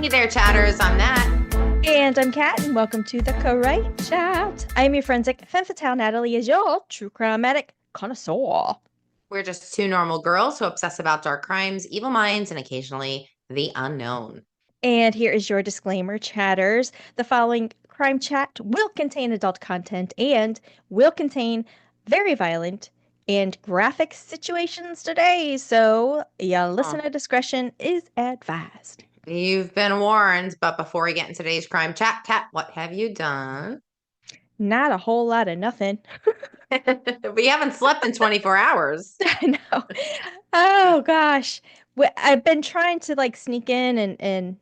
Hey there, chatters. I'm Nat. And I'm Kat, and welcome to the Correct Chat. I am your forensic femme fatale. Natalie is your true crime-matic connoisseur. We're just two normal girls who obsess about dark crimes, evil minds, and occasionally the unknown. And here is your disclaimer, chatters. The following crime chat will contain adult content and will contain very violent and graphic situations today. So, yeah, listener discretion is advised. You've been warned, but before we get into today's crime chat, Kat, what have you done? Not a whole lot of nothing. We haven't slept in 24 hours. I know. Oh gosh. I've been trying to like sneak in and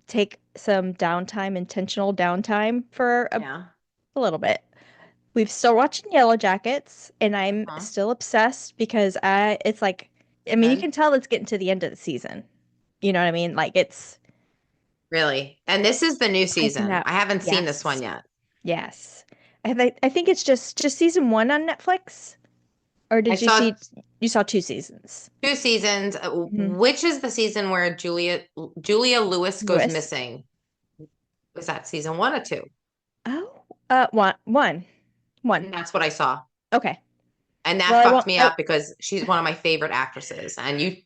take some downtime, intentional downtime for Yeah. a little bit. We've still watching Yellow Jackets, and I'm Huh? still obsessed because it's like, I mean, you Good. can tell it's getting to the end of the season. You know what I mean? Like it's Really? And this is the new picking season. up. I haven't seen this one Yes. yet. Yes. I think it's just season one on Netflix. Or I did you saw see you saw two seasons? two seasons. Mhm. Which is the season where Julia Lewis goes Lewis. missing? Was that season one or two? Oh, one. And that's what I saw. Okay. And that Well, I fucked won't. me up because she's one of my favorite actresses. And she's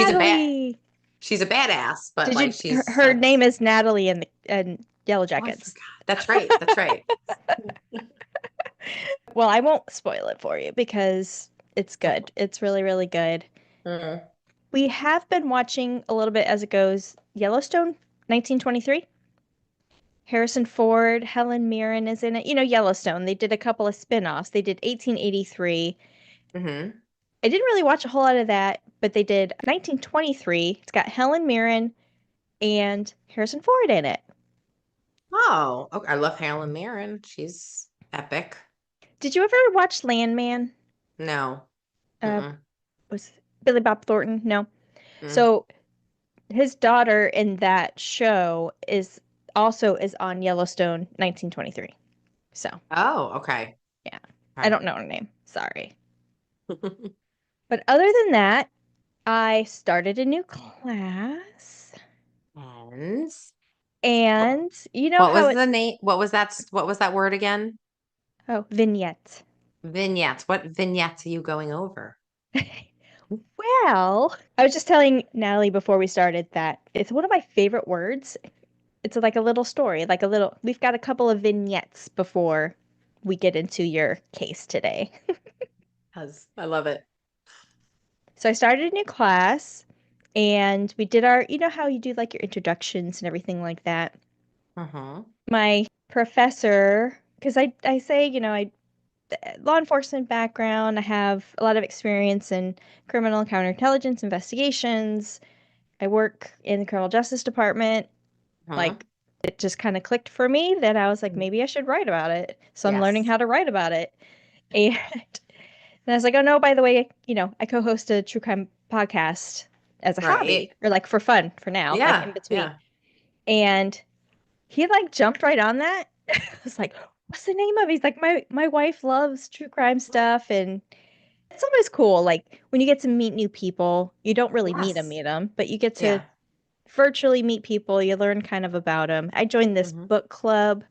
a bad, Natalie. she's a badass, but Did like you? Her, she's, her name is Natalie in Yellow oh, I Jackets. forgot. That's right. That's right. Well, I won't spoil it for you because it's good. It's really, really good. Mm. We have been watching a little bit as it goes. Yellowstone, 1923. Harrison Ford, Helen Mirren is in it. You know, Yellowstone. They did a couple of spin-offs. They did 1883. Hmm. I didn't really watch a whole lot of that, but they did 1923. It's got Helen Mirren and Harrison Ford in it. Oh, okay. I love Helen Mirren. She's epic. Did you ever watch Landman? No. Uh, Mm-mm. was Billy Bob Thornton? No. Mm. So his daughter in that show is on Yellowstone 1923. So Oh, okay. yeah, I Okay. don't know her name. Sorry. But other than that, I started a new class, And what, and you know what how was it the name? What was that word again? oh vignette. Vignettes. What vignettes are you going over? Well, I was just telling Natalie before we started that it's one of my favorite words. It's like a little story, we've got a couple of vignettes before we get into your case today. Because I love it. So I started a new class and we did you know how you do like your introductions and everything like that. Uh-huh. My professor, because I say, law enforcement background, I have a lot of experience in criminal and counterintelligence investigations. I work in the criminal justice department. Huh? Like it just kind of clicked for me that I was like, maybe I should write about it. So I'm learning Yes. how to write about it. And, and I was like, oh no, by the way, I co-host a true crime podcast as a Right. hobby or like for fun for now, like Yeah. in between. Yeah. And he like jumped right on that. I was like, what's the name of it? He's like, my wife loves true crime stuff, and it's always cool. Like when you get to meet new people, you don't really Yes. meet them, but you get to Yeah. virtually meet people. You learn kind of about them. I joined this Hmm. book club.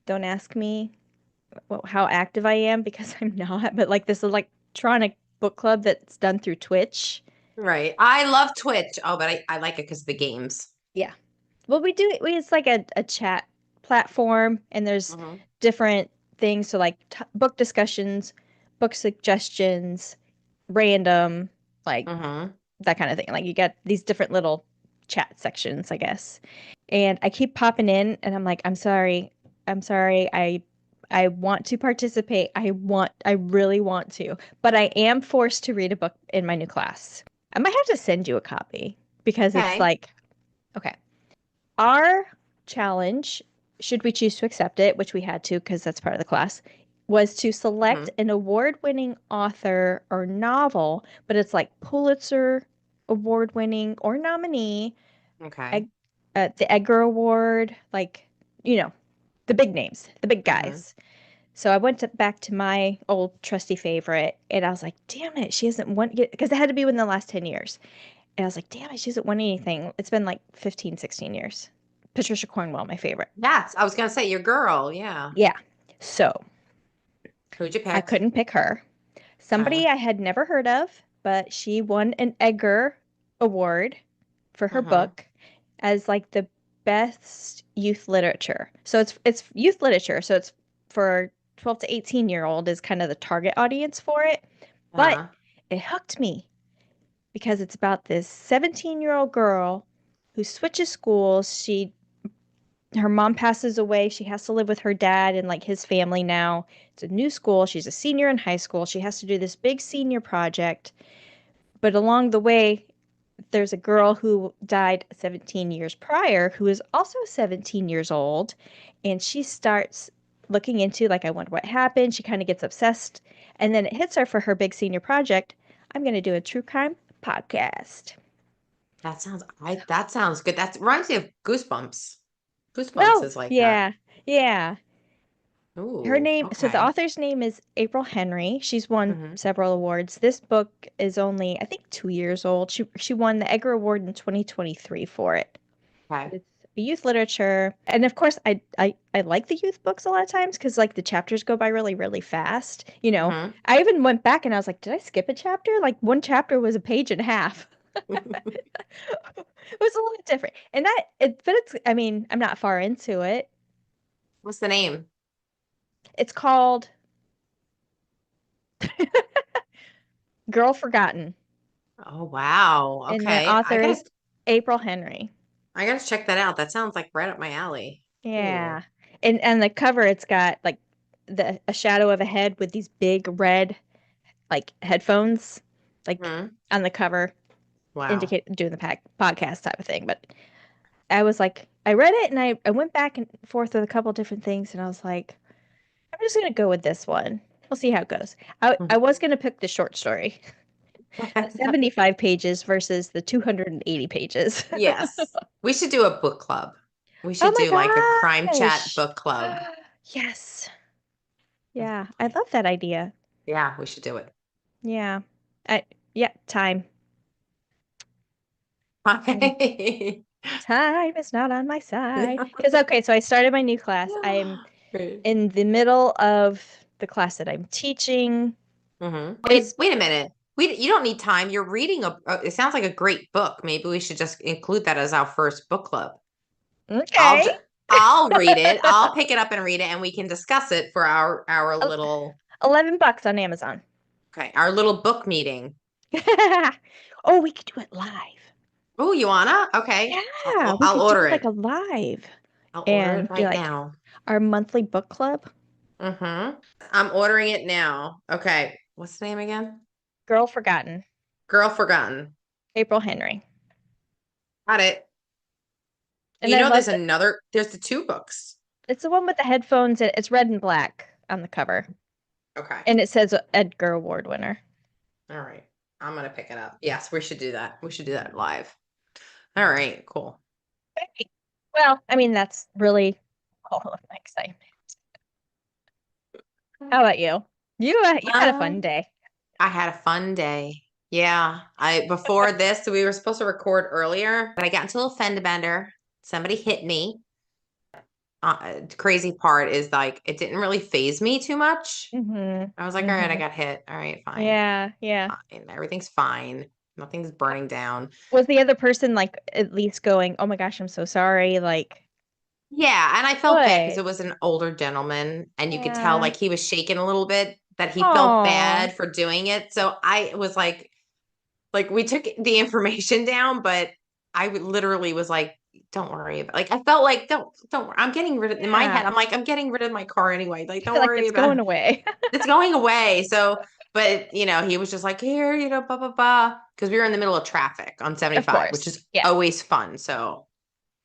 Don't ask me how active I am because I'm not, but like this electronic book club that's done through Twitch. Right. I love Twitch. Oh, but I like it because of the games. Yeah. Well, it's like a chat platform, and there's Hmm. different things. So, like book discussions, book suggestions, random, like Hmm. that kind of thing. Like, you get these different little chat sections, I guess. And I keep popping in, and I'm like, I'm sorry. I'm sorry. I want to participate. I really want to, but I am forced to read a book in my new class. I might have to send you a copy because it's Okay. like, okay. Our challenge, should we choose to accept it, which we had to because that's part of the class, was to select Hmm. an award-winning author or novel, but it's like Pulitzer award-winning or nominee, Okay. Ed, the Edgar Award, like, you know, the big names, the big Hmm. guys. So I went back to my old trusty favorite, and I was like, damn it, she hasn't won, because it had to be within the last 10 years. And I was like, damn it, she hasn't won anything. It's been like 15, 16 years. Patricia Cornwell, my favorite. Yes, I was gonna say your girl. Yeah. Yeah. So Who'd you I pick? couldn't pick her. Okay. Somebody I had never heard of, but she won an Edgar Award for her Mm-hmm. book as like the best youth literature. So it's youth literature, so it's for 12 to 18-year-old is kind of the target audience for it. But Uh-huh. it hooked me because it's about this 17-year-old girl who switches schools. Her mom passes away. She has to live with her dad and like his family now. It's a new school. She's a senior in high school. She has to do this big senior project. But along the way, there's a girl who died 17 years prior who is also 17 years old. And she starts looking into, like, I wonder what happened. She kind of gets obsessed. And then it hits her for her big senior project. I'm going to do a true crime podcast. That sounds good. That reminds me of Goosebumps. Goosebumps Oh, is like that. yeah. Yeah. Her Ooh, name, so the okay. author's name is April Henry. She's won Mm-hmm. several awards. This book is only, I think, 2 years old. She won the Edgar Award in 2023 for it. Okay. But it's a youth literature, and of course, I like the youth books a lot of times because like the chapters go by really really fast. Mm-hmm. I even went back and I was like, did I skip a chapter? Like one chapter was a page and a half. It was a little different, and but it's. I mean, I'm not far into it. What's the name? It's called Girl Forgotten. Oh wow. And the Okay. author is April Henry. I gotta check that out. That sounds like right up my alley. Ooh. Yeah. And the cover it's got like a shadow of a head with these big red like headphones like Hmm. on the cover Wow. indicate doing the podcast type of thing. But I was like I read it and I went back and forth with a couple different things and I was like, I'm just gonna go with this one. We'll see how it goes. I was gonna pick the short story. The 75 pages versus the 280 pages. Yes. We should do a book club. We Oh should my do like a crime chat gosh. book club. Yes. Yeah, I love that idea. Yeah, we should do it. Yeah. I yeah, time. Time. Okay. Time is not on my side. Because okay, so I started my new class. I'm Great. in the middle of the class that I'm teaching. Wait, It's wait a minute. You don't need time. You're reading it sounds like a great book. Maybe we should just include that as our first book club. I'll okay. ju- I'll read it. I'll pick it up and read it, and we can discuss it for our El- little $11 on Amazon. okay, our little book meeting. Oh, we could do it live. Oh, you wanna? Okay. Yeah, we I'll could do order like it. a live I'll order it and do right like now. our monthly book club. I'm ordering it now. Okay. What's the name again? Girl Forgotten. Girl Forgotten. April Henry. Got it. And You I know, love there's the two books. it's the one with the headphones and it's red and black on the cover. Okay. And it says Edgar Award winner. All right. I'm gonna pick it up. Yes, we should do that. We should do that live. All right, cool. Okay. Well, I mean, that's really all of my excitement. How about you? You had a fun Um, day. I had a fun day. Yeah. I before this, we were supposed to record earlier, but I got into a little fender bender. Somebody hit me. Crazy part is like it didn't really phase me too much. Hmm. I was like, all right, I Hmm. got hit. All right, fine. Yeah, yeah. Fine. Everything's fine. Nothing's burning down. Was the other person like at least going, "Oh my gosh, I'm so sorry." Like, Yeah, and I felt bad because good. it was an older gentleman, and you could tell Yeah. like he was shaking a little bit, that he felt Oh, bad for doing it. So I was like we took the information down, but literally was like, don't worry about like I felt like don't worry. I'm getting rid of in my head, yeah. I'm like, I'm getting rid of my car anyway. Like, I don't feel like worry it's about going away. it's going away. So, but he was just like, here, blah, blah, blah. Because we were in the middle of traffic on Of 75, which course. is Yeah. always fun. So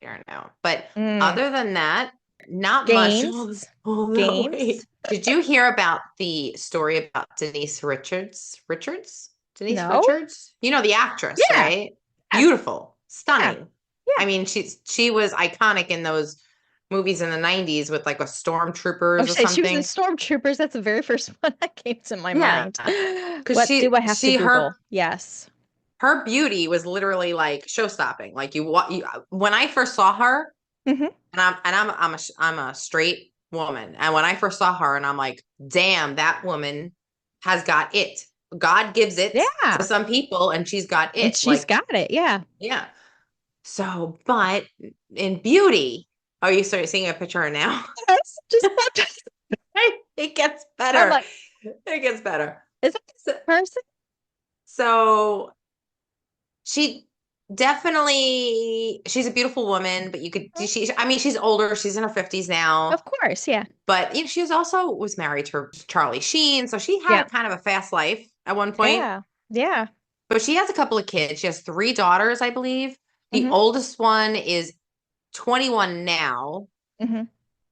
I don't know. But Mm. other than that, not much. Games. Oh no, Games. wait. Did you hear about the story about Denise Richards? Richards? Denise No? Richards? You know the actress, Yeah. right? Yeah. Beautiful, Yeah. stunning. Yeah. I mean, she was iconic in those movies in the 90s with like a Oh, stormtroopers or she was in something. Stormtroopers. That's the very first one that came to my Yeah. mind. Because What do I have to she her Google? Yes. her beauty was literally like show stopping. Like when I first saw her, Hmm. I'm a straight woman. And when I first saw her, and I'm like, damn, that woman has got it. God gives it to Yeah. some people, and she's got And it. she's Like, got it. Yeah. yeah. So, but in beauty, are you starting seeing a picture of her now? Yes, just about to- It gets I'm better. like, It gets better. is that So, the person? so she definitely she's a beautiful woman, but you could Mhm. she I mean she's older, she's in her 50s now. Of course. Yeah. But you know, she was also was married to Charlie Sheen, so she had Yeah. a kind of a fast life at one point. Yeah. Yeah. But she has a couple of kids. She has three daughters, I believe. The Hmm. oldest one is 21 now. Hmm.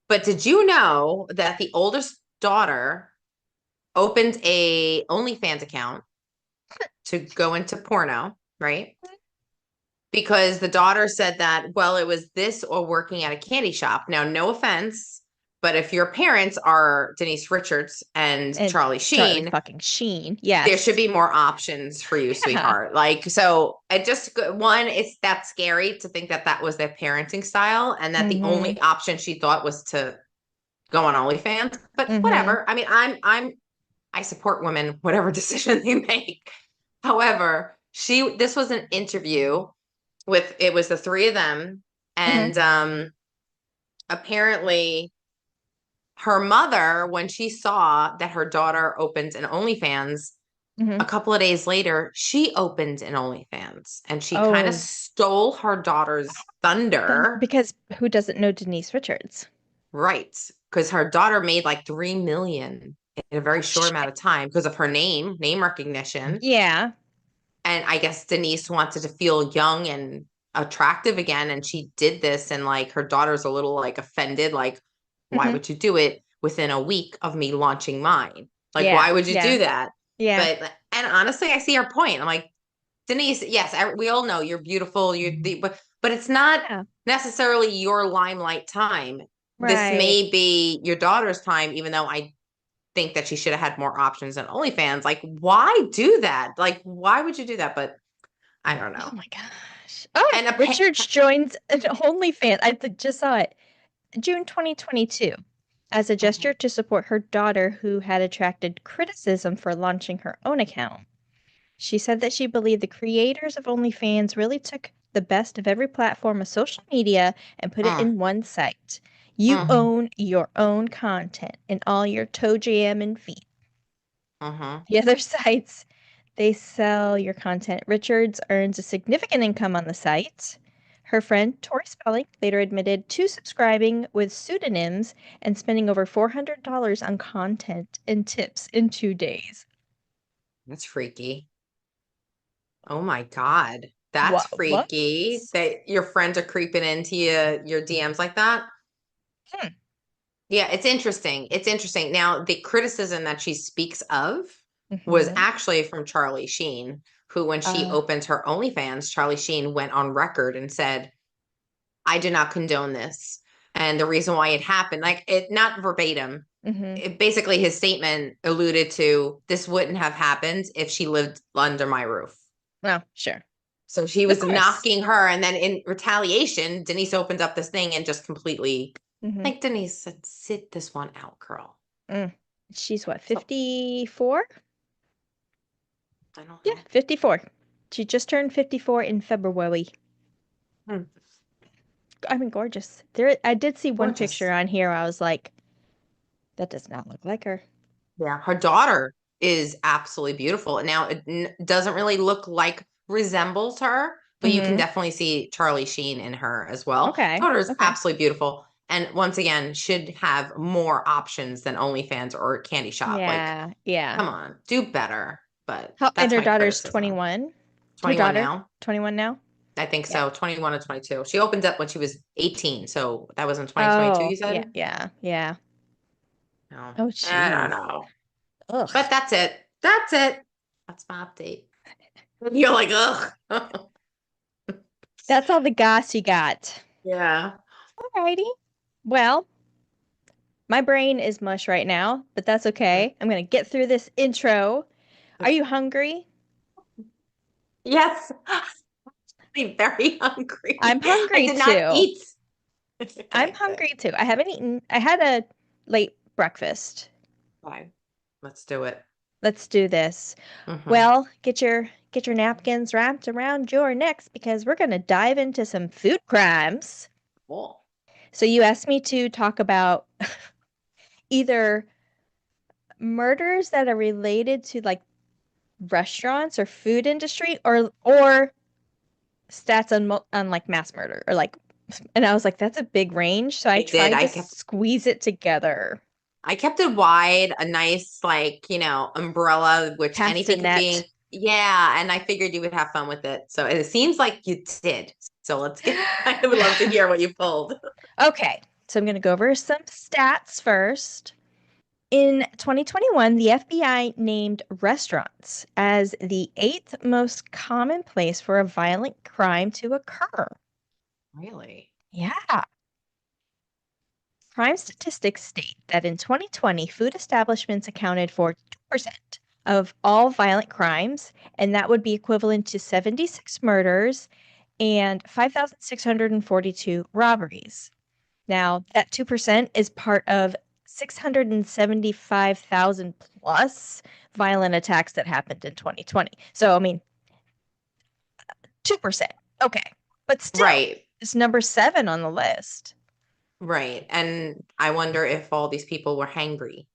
But did you know that the oldest daughter opened a OnlyFans account to go into porno, right? Because the daughter said that, well, it was this or working at a candy shop. Now, no offense, but if your parents are Denise Richards and And Charlie Charlie Sheen, fucking Sheen. there should Yes. be more options for you, Yeah. sweetheart. Like, so it just, one, it's that scary to think that that was their parenting style and that the Hmm. only option she thought was to go on OnlyFans. But Hmm. whatever. I mean, I support women, whatever decision they make. However, this was an interview with, it was the three of them. Hmm. And apparently her mother, when she saw that her daughter opened an OnlyFans, Hmm. a couple of days later, she opened an OnlyFans and she kind of Oh, stole her daughter's thunder. because who doesn't know Denise Richards? Right. Because her daughter made like 3 million in a very Oh, short amount shit. of time because of her name recognition. Yeah. And I guess Denise wanted to feel young and attractive again. And she did this. And like her daughter's a little like offended, like, why Hmm. would you do it within a week of me launching mine? Like, Yeah. why would you Yeah. do that? Yeah. And honestly, I see her point. I'm like, Denise, yes, we all know you're beautiful. But it's not Yeah. necessarily your limelight time. This Right. may be your daughter's time, even though I think that she should have had more options than OnlyFans. Like, why do that? Like, why would you do that? But I don't Oh know. my gosh. Oh, And a Richards joins an OnlyFans. Just saw it. June 2022. As a gesture to support her daughter who had attracted criticism for launching her own account. She said that she believed the creators of OnlyFans really took the best of every platform of social media and put it mm, in one site. You mm, own your own content in all your toe jam and feet. mm-hmm. The other sites, they sell your content. Richards earns a significant income on the site. Her friend, Tori Spelling, later admitted to subscribing with pseudonyms and spending over $400 on content and tips in 2 days. That's freaky. Oh my God. That's What? freaky that your friends are creeping into your DMs like that. Hmm. Yeah, it's interesting. It's interesting. Now, the criticism that she speaks of was Mm-hmm. actually from Charlie Sheen, who, when she opened her OnlyFans, Charlie Sheen went on record and said, I do not condone this. And the reason why it happened, like it, not verbatim, Mm-hmm. basically his statement alluded to this wouldn't have happened if she lived under my roof. Well, sure. So she Of was course. knocking her. And then in retaliation, Denise opened up this thing and just completely, Mm-hmm. like Denise said, sit this one out, girl. Mm. She's what, So 54? I don't Yeah, know. 54. She just turned 54 in February. Hmm. I mean, gorgeous. There, I did see one picture Gorgeous. on here. I was like, that does not look like her. Yeah. Her daughter is absolutely beautiful. And now it doesn't really look like resembles her, but you can Mm-hmm. definitely see Charlie Sheen in her as well. Okay. Daughter is Okay. absolutely beautiful. And once again, should have more options than OnlyFans or Candy Shop. Like, Yeah. Yeah. come on, do better. But How, and that's her my daughter's criticism. 21. Her 21 daughter, now. 21 now? I think Yeah. so. 21 or 22. She opened up when she was 18. So that was in 2022, Oh, you yeah, said? yeah, yeah. No. Oh, I don't jeez. know. But Ugh. that's it. That's it. That's my update. You're like, ugh. That's all the goss you got. Yeah. Alrighty. Well, my brain is mush right now, but that's okay. I'm gonna get through this intro. Are you hungry? Yes. I'm very hungry. I'm I hungry did not too. eat. I'm hungry too. I haven't eaten. I had a late breakfast. Fine. Let's do it. Let's do this. Hmm. Well, get your napkins wrapped around your necks because we're going to dive into some food crimes. Cool. So you asked me to talk about either murders that are related to like restaurants or food industry or stats on like mass murder or like, and I was like that's a big range, so I I did. tried to squeeze it together. I kept it wide, a nice like, umbrella, which Cast a anything could net. be. Yeah, and I figured you would have fun with it. So it seems like you did. So let's get I would love to hear what you pulled. Okay, so I'm going to go over some stats first. In 2021, the FBI named restaurants as the eighth most common place for a violent crime to occur. Really? Yeah. Crime statistics state that in 2020, food establishments accounted for 2% of all violent crimes, and that would be equivalent to 76 murders and 5,642 robberies. Now, that 2% is part of 675,000 plus violent attacks that happened in 2020. So, I mean, 2%. Okay. But still, Right. it's number 7 on the list. Right. And I wonder if all these people were hangry.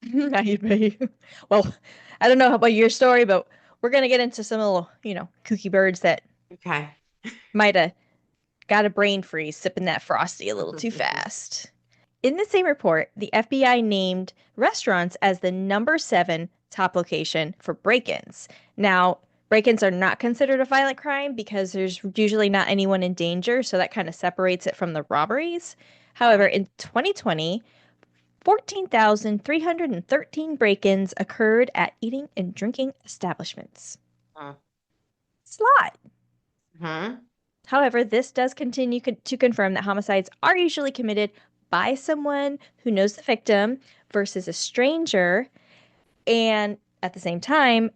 Maybe. Well, I don't know about your story, but we're going to get into some little, kooky birds that Okay. might have got a brain freeze sipping that frosty a little too fast. In the same report, the FBI named restaurants as the number 7 top location for break-ins. Now, break-ins are not considered a violent crime because there's usually not anyone in danger, so that kind of separates it from the robberies. However, in 2020, 14,313 break-ins occurred at eating and drinking establishments. It's a lot. Mm-hmm. However, this does continue to confirm that homicides are usually committed by someone who knows the victim versus a stranger. And at the same time,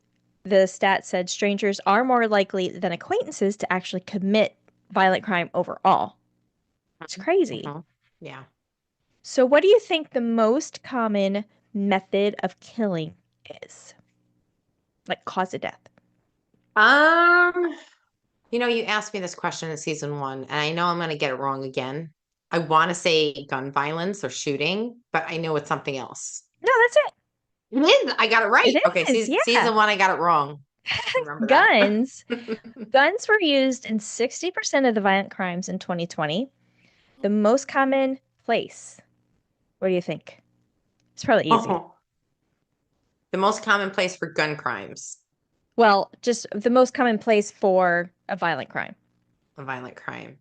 the stat said strangers are more likely than acquaintances to actually commit violent crime overall. It's crazy. Hmm. Yeah. So, what do you think the most common method of killing is? Like cause of death? Um, you asked me this question in season one, and I know I'm going to get it wrong again. I want to say gun violence or shooting, but I know it's something else. No, that's it. It is. I got it right. It Okay, is. Yeah. season one, I got it wrong. Remember that. Guns. Guns were used in 60% of the violent crimes in 2020. The most common place. What do you think? It's probably easy. Oh, the most common place for gun crimes, Well, just the most common place for a violent crime. a violent crime.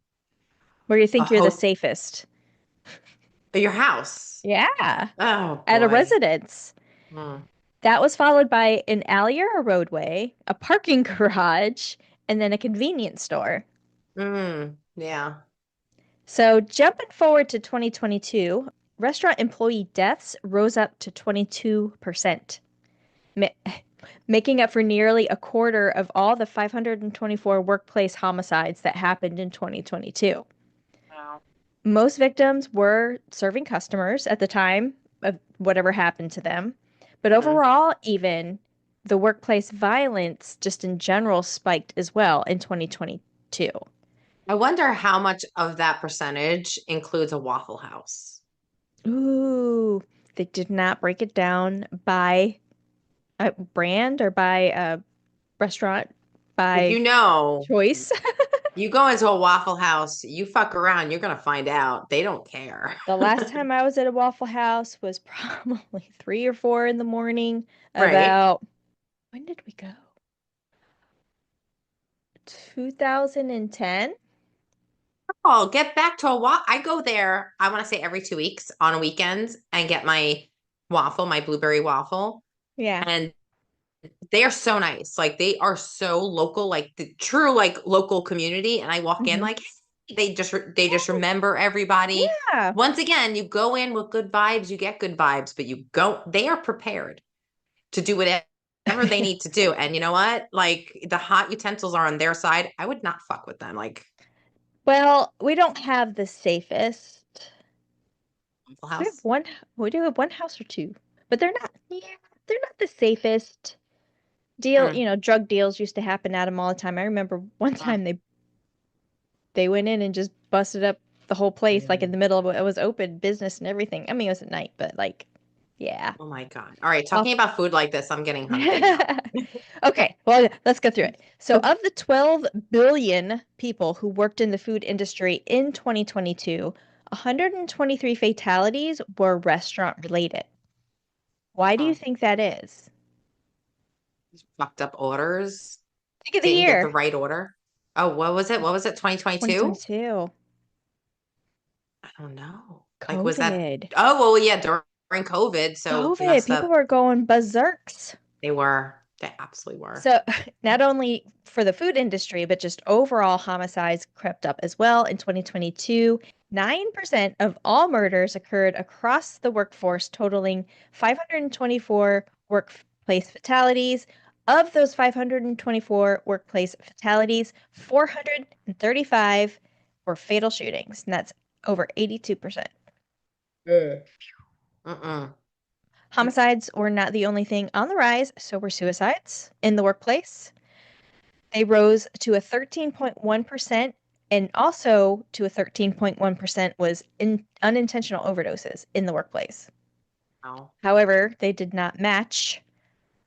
Where do you A think you're the host, safest? your house. Yeah, Oh at a boy. residence. Hmm. That was followed by an alley or a roadway, a parking garage, and then a convenience store. Yeah. So, jumping forward to 2022, restaurant employee deaths rose up to 22%, ma- making up for nearly a quarter of all the 524 workplace homicides that happened in 2022. Wow. Most victims were serving customers at the time of whatever happened to them. But Mhm. overall, even the workplace violence just in general spiked as well in 2022. I wonder how much of that percentage includes a Waffle House. Ooh, they did not break it down by a brand or by a restaurant Because by choice. you go into a Waffle House, you fuck around, you're gonna find out they don't care. The last time I was at a Waffle House was probably 3 or 4 in the morning. Right. About when did we go? 2010? Oh, get back to a walk. I go there, I want to say every 2 weeks on a weekend and get my waffle, my blueberry waffle. Yeah. And they are so nice. Like they are so local, like the true like local community. And I walk in Hmm. like they just remember everybody. Yeah. Once again, you go in with good vibes, you get good vibes, but they are prepared to do whatever they need to do. And you know what? Like the hot utensils are on their side. I would not fuck with them. Like, Well, we don't have the safest Waffle We have House. one. We do have one house or two, but they're not. Yeah, they're not the safest deal. Mm, Drug deals used to happen at them all the time. I remember one mm, time they went in and just busted up the whole place, like in really? the middle of it was open business and everything. I mean, it was at night, but like, yeah. Oh my God. All right, Off. talking about food like this, I'm getting hungry now. Okay, well, let's go through it. So, of the 12 billion people who worked in the food industry in 2022, 123 fatalities were restaurant related. Why do you Hmm. think that is? Fucked up orders. Think of the Didn't get the year, right order. Oh, what was it? What was it? 2022? 2022. I don't know. Like, was that? COVID. Oh, well, yeah, during COVID, so COVID. messed People up. were going berserks. They were. They absolutely were. So, not only for the food industry, but just overall homicides crept up as well. In 2022, 9% of all murders occurred across the workforce, totaling 524 workplace fatalities. Of those 524 workplace fatalities, 435 were fatal shootings, and that's over 82%. Yeah. Mm-mm. Homicides were not the only thing on the rise, so were suicides in the workplace. They rose to a 13.1%, and also to a 13.1% was unintentional overdoses in the workplace. Wow. However, they did not match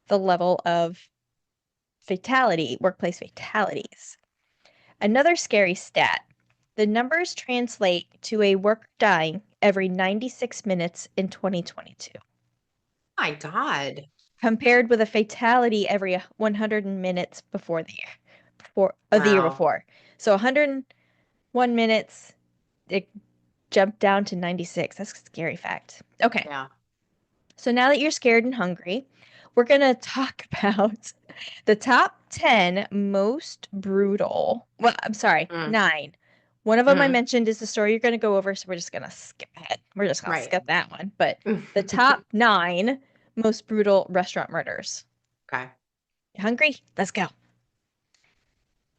the level of workplace fatalities. Another scary stat, the numbers translate to a worker dying every 96 minutes in 2022, My God. compared with a fatality every 100 minutes of the year Wow. before. So 101 minutes, it jumped down to 96. That's a scary fact. Okay. Yeah. So now that you're scared and hungry, we're going to talk about the top 10 most brutal. Well, I'm sorry, Mm. 9. One of them I Hmm. mentioned is the story you're going to go over, so we're just going to skip ahead. We're just going to Right. skip that one. But the top 9 most brutal restaurant murders. Okay. You hungry? Let's go.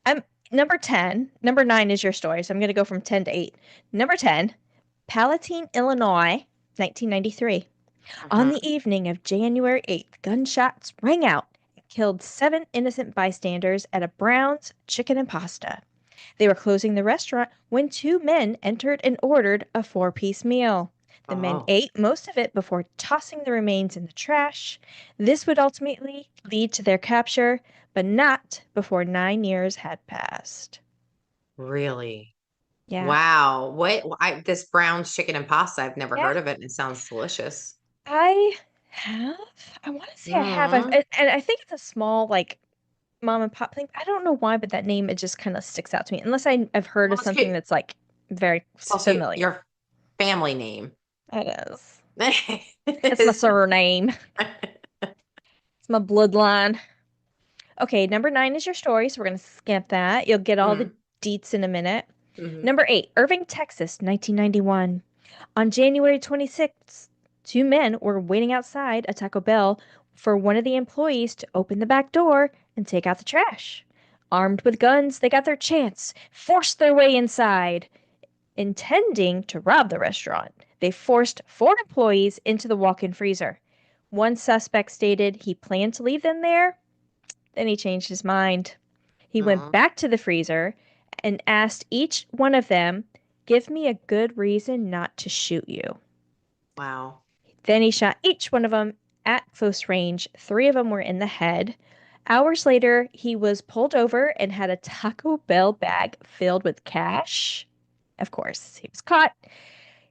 I'm number 10. Number 9 is your story, so I'm going to go from 10 to 8. Number 10, Palatine, Illinois, 1993. On Hmm. the evening of January 8th, gunshots rang out and killed 7 innocent bystanders at a Brown's Chicken and Pasta. They were closing the restaurant when 2 men entered and ordered a 4-piece meal. The men Oh, ate most of it before tossing the remains in the trash. This would ultimately lead to their capture, but not before 9 years had passed. really? Yeah. Wow. This Brown's chicken and pasta, I've never Yeah. heard of it, and it sounds delicious. I have. I want to say I have. Mm. And I think it's a small, like, mom and pop thing. I don't know why, but that name, it just kind of sticks out to me. Unless I've heard of Well, something that's like very it's also familiar. your family name. It is. It's my surname. It's my bloodline. Okay, number 9 is your story, so we're gonna skip that. You'll get all the Mm. deets in a minute. Hmm. Number 8, Irving, Texas, 1991. On January 26th, 2 men were waiting outside a Taco Bell for one of the employees to open the back door and take out the trash. Armed with guns, they got their chance, forced their way inside. Intending to rob the restaurant, they forced 4 employees into the walk in freezer. One suspect stated he planned to leave them there, then he changed his mind. He went Mm. back to the freezer and asked each one of them, "Give me a good reason not to shoot you." Wow. Then he shot each one of them at close range. 3 of them were in the head. Hours later, he was pulled over and had a Taco Bell bag filled with cash. Of course, he was caught.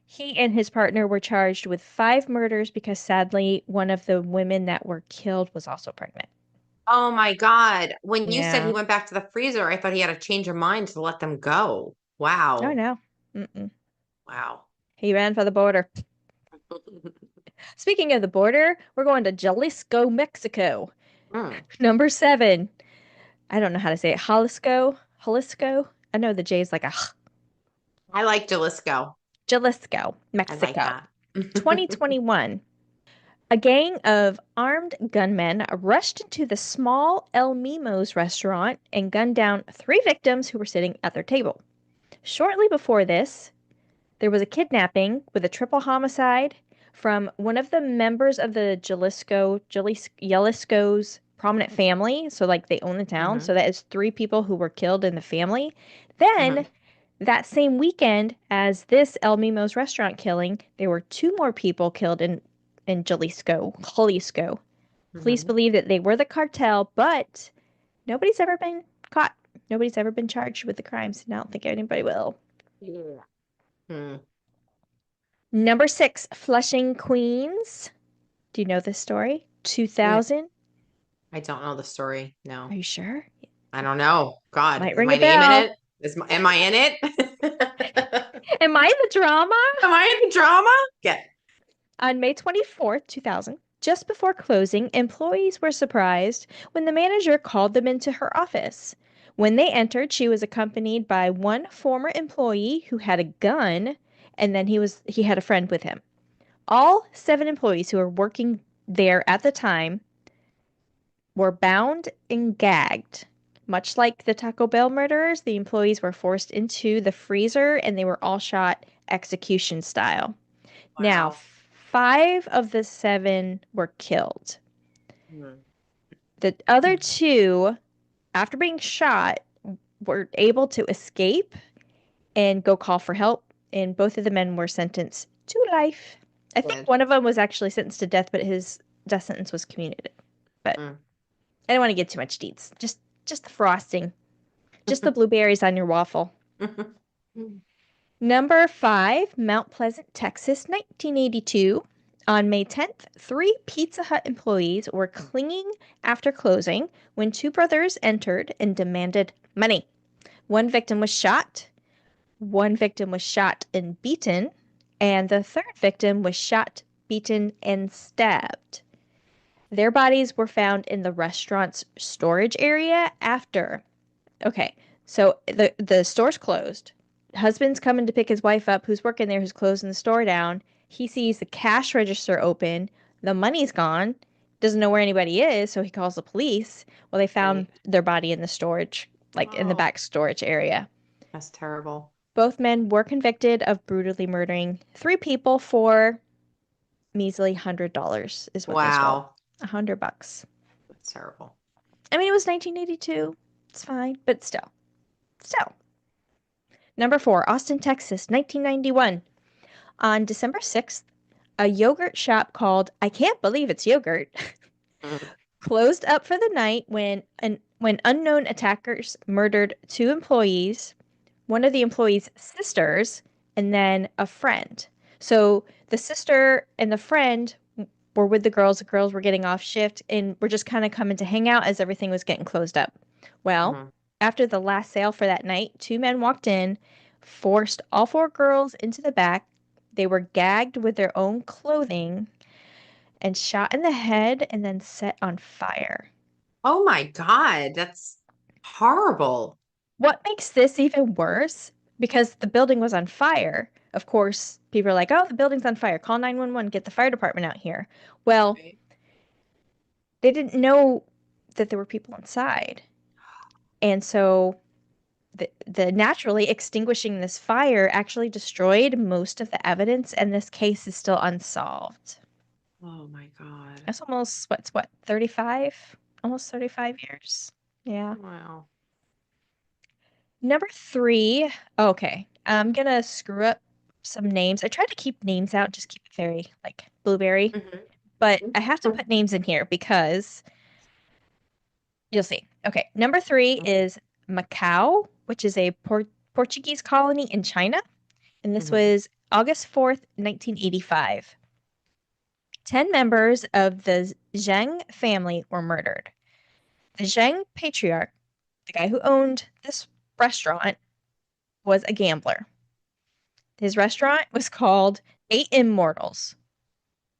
He and his partner were charged with 5 murders because sadly, one of the women that were killed was also pregnant. Oh my God. When you said he Yeah. went back to the freezer, I thought he had to change your mind to let them go. Oh Wow. no. Mm-mm. Wow. He ran for the border. Speaking of the border, we're going to Jalisco, Mexico. Mm. Number 7. I don't know how to say it. Jalisco? Jalisco? I know the J is like a h. I like Jalisco. Jalisco, I like Mexico. that. 2021. A gang of armed gunmen rushed into the small El Mimos restaurant and gunned down 3 victims who were sitting at their table. Shortly before this, There was a kidnapping with a triple homicide from one of the members of the Jalisco's prominent family. So, like, they own the town. Mm-hmm. So, that is three people who were killed in the family. Mm-hmm. Then, that same weekend as this El Mimo's restaurant killing, there were two more people killed in Jalisco. Police Mm-hmm. believe that they were the cartel, but nobody's ever been caught. Nobody's ever been charged with the crimes, and I don't think anybody will. Yeah. Hmm. Number six, Flushing, Queens. Do you know this story? No, 2000. I don't know the story. Are No, you sure? I don't know. God, Might is ring my a name in bell. it? Am I in it? Am I the drama? Am I in the drama? Yeah. On May 24th, 2000, just before closing, employees were surprised when the manager called them into her office. When they entered, she was accompanied by one former employee who had a gun, and then he had a friend with him. All seven employees who were working there at the time were bound and gagged. Much like the Taco Bell murderers, the employees were forced into the freezer and they were all shot execution style. Now, Wow. five of the seven were killed. Hmm. The other two, after being shot, were able to escape and go call for help, and both of the men were sentenced to life. I think Good. one of them was actually sentenced to death, but his death sentence was commuted. But Mm. I don't want to get too much deets. Just the frosting, just the blueberries on your waffle. Number five, Mount Pleasant, Texas, 1982. On May 10th, three Pizza Hut employees were clinging after closing when two brothers entered and demanded money. One victim was shot, one victim was shot and beaten, and the third victim was shot, beaten, and stabbed. Their bodies were found in the restaurant's storage area after. Okay, so the store's closed. Husband's coming to pick his wife up, who's working there, who's closing the store down. He sees the cash register open. The money's gone. Doesn't know where anybody is, so he calls the police. Well, they found Right. their body in the storage, like in the Oh, back storage area. that's terrible. Both men were convicted of brutally murdering three people for measly $100 is what they stole. Wow. $100. That's terrible. I mean, it was 1982. It's fine, but still. Still. Number four, Austin, Texas, 1991. On December 6th, a yogurt shop called I Can't Believe It's Yogurt Mm. closed up for the night when unknown attackers murdered two employees, one of the employees' sisters, and then a friend. So the sister and the friend were with the girls. The girls were getting off shift and were just kind of coming to hang out as everything was getting closed up. Well, Mhm. after the last sale for that night, two men walked in, forced all four girls into the back. They were gagged with their own clothing and shot in the head and then set on fire. Oh my God, that's horrible. What makes this even worse? Because the building was on fire. Of course, people are like, oh, the building's on fire. Call 911, get the fire department out here. Well, Right. they didn't know that there were people inside. And so the naturally extinguishing this fire actually destroyed most of the evidence, and this case is still unsolved. Oh my God. That's almost, what's what, 35? Almost 35 years. Yeah. Wow. Number three, okay, I'm gonna screw up some names. I tried to keep names out, just keep it very like blueberry, but I have to Mhm. put names in here because you'll see. Okay, number three is Macau, which is a Portuguese colony in China, and this Mhm. was August 4th, 1985. 10 members of the Zheng family were murdered. The Zheng patriarch, the guy who owned this restaurant, was a gambler. His restaurant was called Eight Immortals,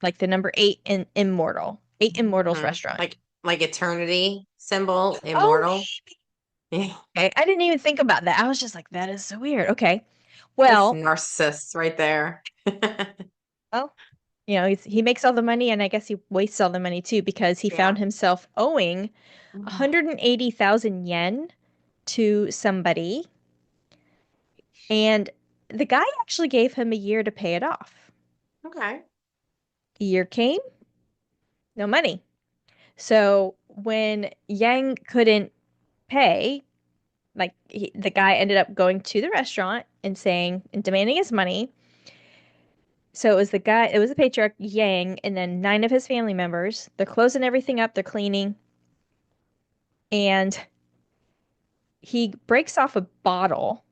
like the number eight in immortal. Eight Immortals Mhm. restaurant. Like eternity symbol, Oh, immortal. Yeah. okay. I didn't even think about that. I was just like, that is so weird. Okay. That's Well, narcissists right there. well, he makes all the money and I guess he wastes all the money too because he Yeah. found himself owing Mhm. 180,000 yen to somebody. And the guy actually gave him a year to pay it off. Okay. A year came, no money. So when Yang couldn't pay, the guy ended up going to the restaurant and saying and demanding his money. So it was the patriarch Yang, and then 9 of his family members. They're closing everything up, they're cleaning, and he breaks off a bottle,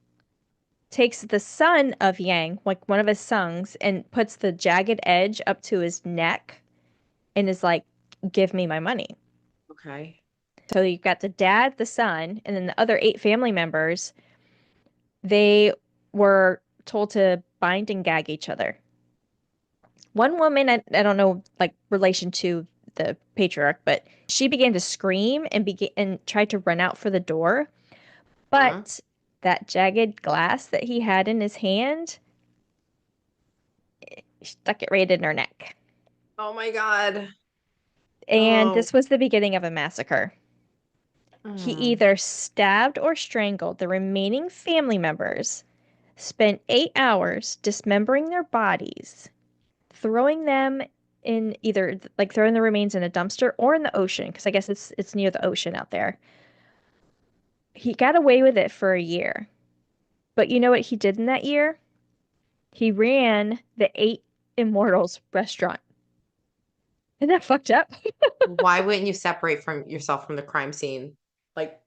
takes the son of Yang, like one of his sons, and puts the jagged edge up to his neck and is like, "Give me my money." Okay. So you've got the dad, the son, and then the other 8 family members. They were told to bind and gag each other. One woman, I don't know, like relation to the patriarch, but she began to scream and began and tried to run out for the door. Huh? But that jagged glass that he had in his hand, stuck it right in her neck. Oh my God. And Oh. this was the beginning of a massacre. He Mm. either stabbed or strangled the remaining family members, spent 8 hours dismembering their bodies, throwing them in either like throwing the remains in a dumpster or in the ocean, because I guess it's near the ocean out there. He got away with it for a year. But you know what he did in that year? He ran the Eight Immortals restaurant. Isn't that fucked up? Why wouldn't you separate from yourself from the crime scene? Like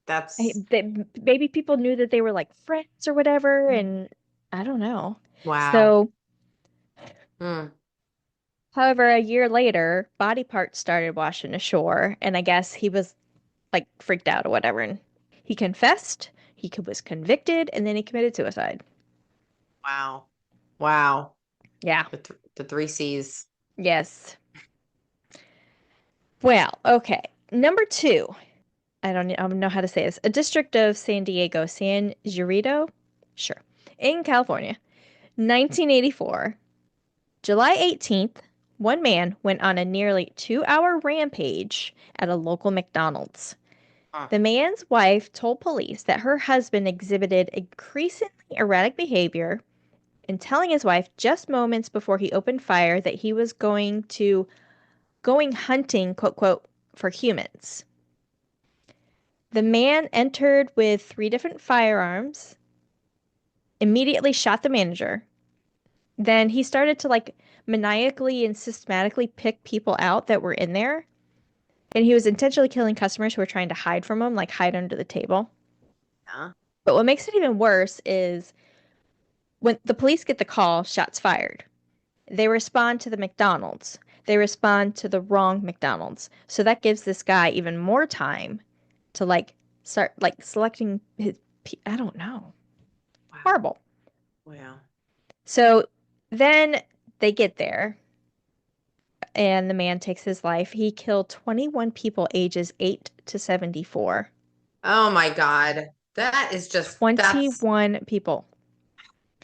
that's Maybe people knew that they were like friends or whatever, and I don't know. wow. So, Mm. however, a year later, body parts started washing ashore, and I guess he was like freaked out or whatever, and he confessed, was convicted, and then he committed suicide. Wow. Wow. Yeah. The three C's. Yes. Well, okay. Number 2. I don't know how to say this. A district of San Diego, San Gerito? Sure. In California. 1984. July 18th, one man went on a nearly 2-hour rampage at a local McDonald's. Huh. The man's wife told police that her husband exhibited increasingly erratic behavior and telling his wife just moments before he opened fire that he was going hunting, quote, quote, for humans. The man entered with 3 different firearms, immediately shot the manager. Then he started to like maniacally and systematically pick people out that were in there. And he was intentionally killing customers who were trying to hide from him, like hide under the table. Yeah. But what makes it even worse is when the police get the call, shots fired. They respond to the McDonald's. They respond to the wrong McDonald's. So that gives this guy even more time to like start like selecting his, I don't know. Wow. Horrible. Wow. So then they get there and the man takes his life. He killed 21 people ages 8 to 74. Oh my God. That is just that's 21 people.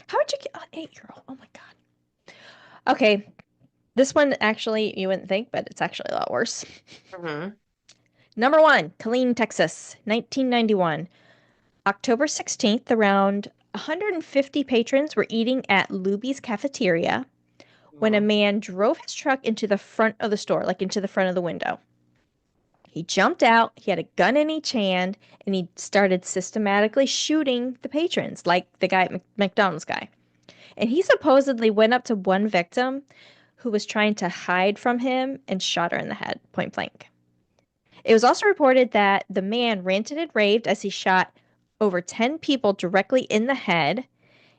How would you kill an 8-year-old? Oh my God. Okay, this one actually you wouldn't think, but it's actually a lot worse. mhm. Number 1, Killeen, Texas, 1991. October 16th, around 150 patrons were eating at Luby's Cafeteria when a Mhm. man drove his truck into the front of the store, like into the front of the window. He jumped out, he had a gun in each hand, and he started systematically shooting the patrons, like the guy, McDonald's guy. And he supposedly went up to one victim who was trying to hide from him and shot her in the head, point blank. It was also reported that the man ranted and raved as he shot over 10 people directly in the head,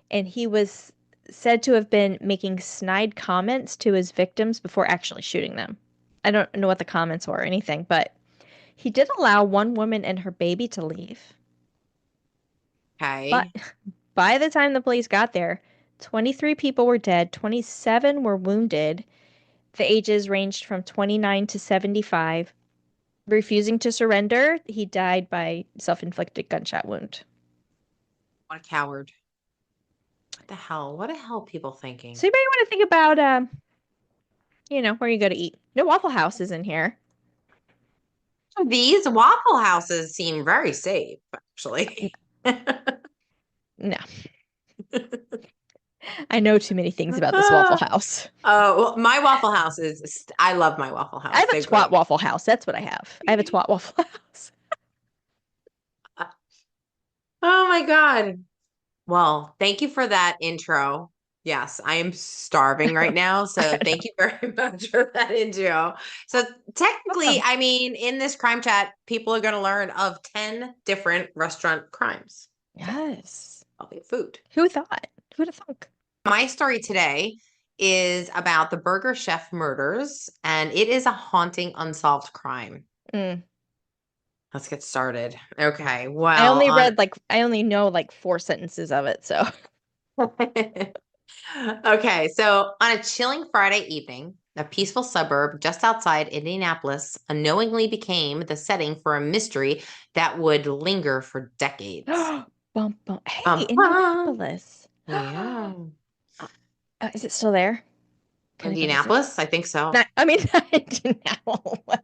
and he was said to have been making snide comments to his victims before actually shooting them. I don't know what the comments were or anything, but he did allow one woman and her baby to leave. But Okay. by the time the police got there, 23 people were dead, 27 were wounded. The ages ranged from 29 to 75. Refusing to surrender, he died by self-inflicted gunshot wound. What a coward. What the hell? What the hell people thinking? So you may want to think about, where you go to eat. No Waffle House is in here. These Waffle Houses seem very safe, actually. No, I know too many things about this Waffle House. Oh, well, my Waffle House is, I love my Waffle I House. have a They're twat great. Waffle House. That's what I have. I have a twat Waffle House. Oh my God. Well, thank you for that intro. Yes, I am starving right now. So I know. thank you very much for that intro. So technically, Welcome. I mean, in this crime chat, people are going to learn of 10 different restaurant crimes. So Yes. I'll be food. Who thought? Who'd have thunk? My story today is about the Burger Chef murders, and it is a haunting unsolved crime. Mm. Let's get started. Okay. Well, I only know like 4 sentences of it, so. okay, so on a chilling Friday evening, a peaceful suburb just outside Indianapolis unknowingly became the setting for a mystery that would linger for decades. Bum, bum. Hey, Bum, bum. Indianapolis. Yeah. Is it still there? Can I go visit? Indianapolis? I think so. Not, I mean, not Indianapolis.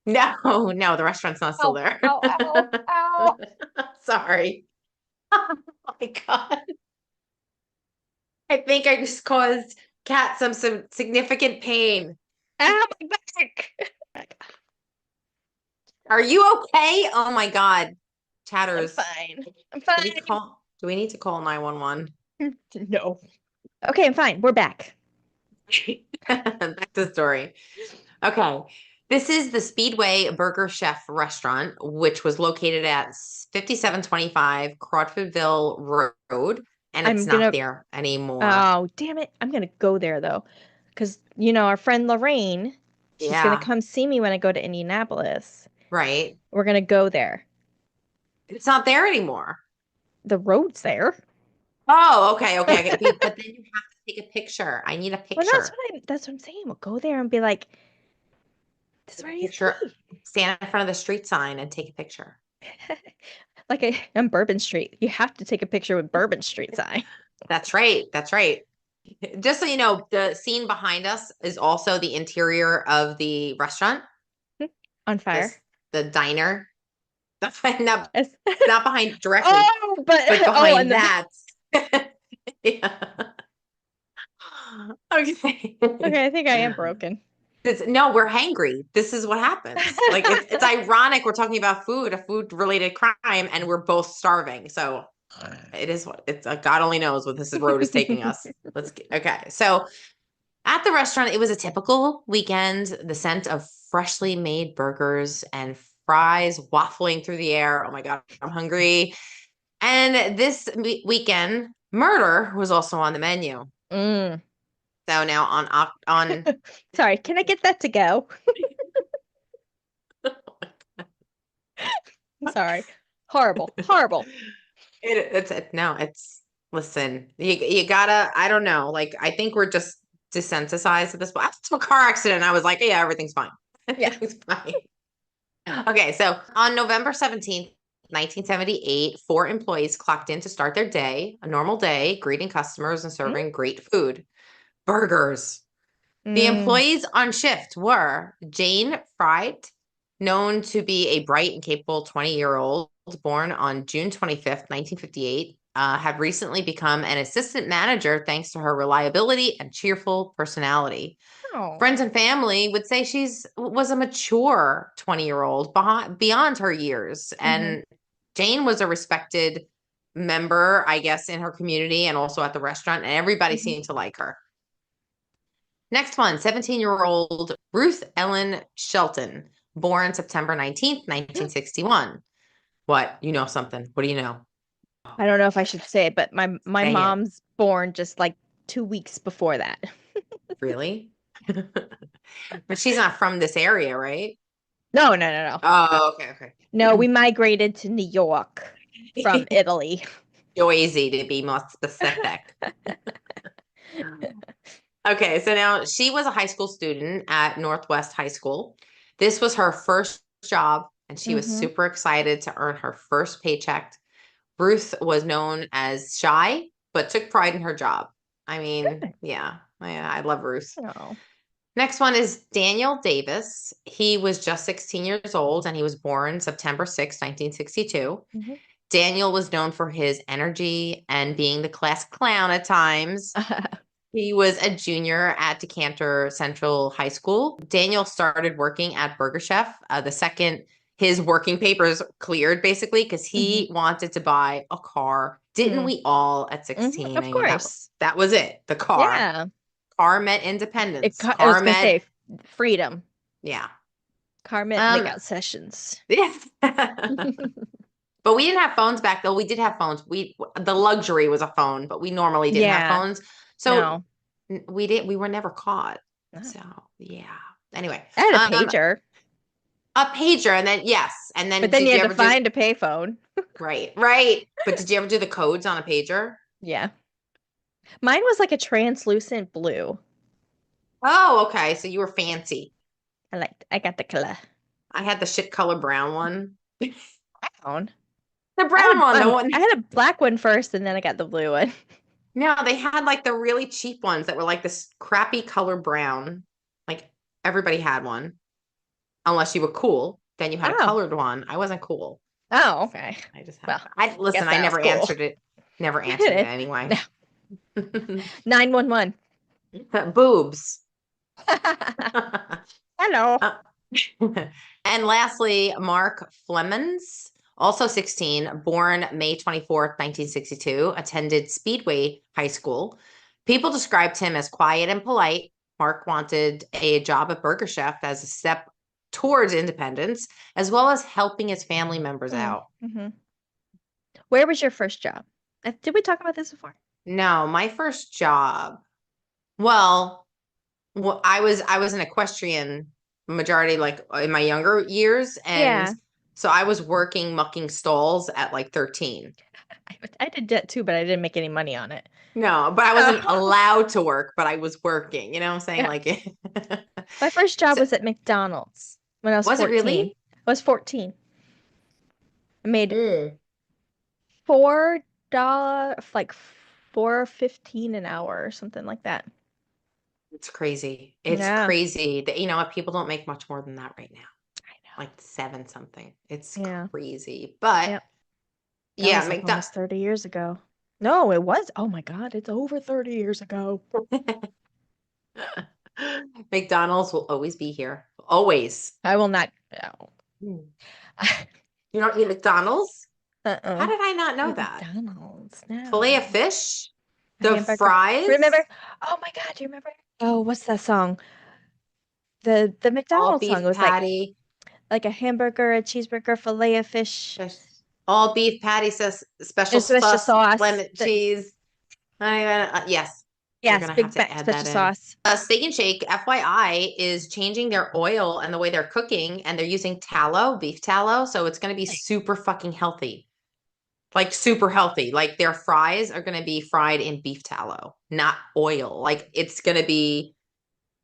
No, no, the restaurant's not still Ow, there. ow, ow, ow. Sorry. Oh my God. I think I just caused Kat some significant pain. Ow, my back. Are you okay? Oh my God. I'm Chatters. fine. I'm Do we need to call 911? fine. No. Okay, I'm fine. We're back. Back to the story. Okay. This is the Speedway Burger Chef restaurant, which was located at 5725 Crawfordville Road, and it's I'm not gonna. there anymore. Oh, damn it. I'm gonna go there though. Because, our friend Lorraine, she's gonna Yeah, come see me when I go to Indianapolis. right. We're gonna go there. It's not there anymore. The road's there. Oh, okay, okay, okay. But then you have to take a picture. I need a Well, picture. that's what I'm saying. We'll go there and be like, this is Take where a I used to picture. Stand in front of the street sign and take a picture. be. Like on Bourbon Street. You have to take a picture with Bourbon Street sign. That's right. That's right. Just so you know, the scene behind us is also the interior of the restaurant. On This fire. the diner. Not, Yes. not behind directly, Oh, but but oh, behind and the that. Yeah. Okay. okay, I think I am broken. No, we're hangry. This is what happens. Like it's ironic we're talking about food, a food related crime, and we're both starving. So it is what it's God only knows what this road is taking us. Okay. So at the restaurant, it was a typical weekend. The scent of freshly made burgers and fries waffling through the air. Oh my God, I'm hungry. And this weekend, murder was also on the menu. Mm. So now on Sorry, can I get that to go? I'm sorry. Horrible. Horrible. it's listen, you gotta, I don't know, like I think we're just desensitized at this point. After a car accident, I was like, yeah, everything's fine. Yeah. Everything's fine. Okay, so on November 17th, 1978, four employees clocked in to start their day, a normal day, greeting customers and Mm. serving great food. Burgers. The Mm. employees on shift were Jane Fried, known to be a bright and capable 20-year-old born on June 25th, 1958, had recently become an assistant manager thanks to her reliability and cheerful personality. Oh. Friends and family would say she's was a mature 20-year-old beyond her years. Hmm. And Jane was a respected member, I guess, in her community and also at the restaurant, and everybody Hmm. seemed to like her. Next one, 17-year-old Ruth Ellen Shelton, born September 19th, 1961. What? You know something. What do you know? I don't know if I should say it, but my Say it. mom's born just like 2 weeks before that. Really? But she's not from this area, right? No, no, no, no. Oh, okay, No, we migrated to New York from okay. Italy. Joyzy to be more specific. Okay, so now she was a high school student at Northwest High School. This was her first job, and she was Hmm. super excited to earn her first paycheck. Ruth was known as shy, but took pride in her job. I mean, Good. yeah, I love Ruth. Oh. Next one is Daniel Davis. He was just 16 years old and he was born September 6th, 1962. Mhm. Daniel was known for his energy and being the class clown at times. He was a junior at Decanter Central High School. Daniel started working at Burger Chef the second his working papers cleared, basically, because he wanted to buy a car. Didn't we all at 16? Of I mean, course. that was it. The car. Yeah. Car meant independence. I was Car gonna meant, say freedom. yeah. Carmen Um, makeout sessions. yeah. But we didn't have phones back though. We did have phones. The luxury was a phone, but we normally didn't have Yeah. phones. So No. we were never caught. No. So yeah. Anyway, I had a pager, a pager, and then yes, and then but then did you you had ever to find a payphone. right? But did you ever do the codes on a pager? Yeah. Mine was like a translucent blue. Oh, okay. So you were fancy. I got the color. I had the shit color brown one. Brown. The brown one, the one. I had a black one first, and then I got the blue one. No, they had like the really cheap ones that were like this crappy color brown. Like everybody had one, unless you were cool. Then you had a Oh. colored one. I wasn't cool. Oh, okay. I just had. Well, I listen. guess I that was never cool. answered it. Never answered it anyway. 911. Boobs. Hello. And lastly, Mark Flemons, also 16, born May 24th, 1962, attended Speedway High School. People described him as quiet and polite. Mark wanted a job at Burger Chef as a step towards independence, as well as helping his family members out. Mm-hmm. Where was your first job? Did we talk about this before? No, my first job. Well, I was an equestrian majority like in my younger years, and so I was working mucking stalls at like 13. I did that too, but I didn't make any money on it. No, but I wasn't allowed to work, but I was working. You know what I'm saying? Yeah. Like my first job was at McDonald's when I was 14. it really? I was 14. I made $4, like $4.15 an hour or something like that. It's crazy. It's crazy that you know what, people don't make much more than that right now. I know. Like 7 something. It's crazy. But yeah, that was like almost 30 years ago. No, it was. Oh my God, it's over 30 years ago. McDonald's will always be here. Always. I will not. No. You don't eat McDonald's? Uh-uh. How did I not know that? McDonald's. No. Filet of fish? The fries? Remember? Oh my God, do you remember? Oh, what's that song? The McDonald's song was patty. like a hamburger, a cheeseburger, filet of fish. All beef patty, says special sauce, blended cheese. Yes. Yes, Big Mac special sauce. Steak and Shake, FYI, is changing their oil and the way they're cooking, and they're using tallow, beef tallow, so it's going to be super fucking healthy. Like super healthy. Like their fries are going to be fried in beef tallow, not oil. Like it's going to be,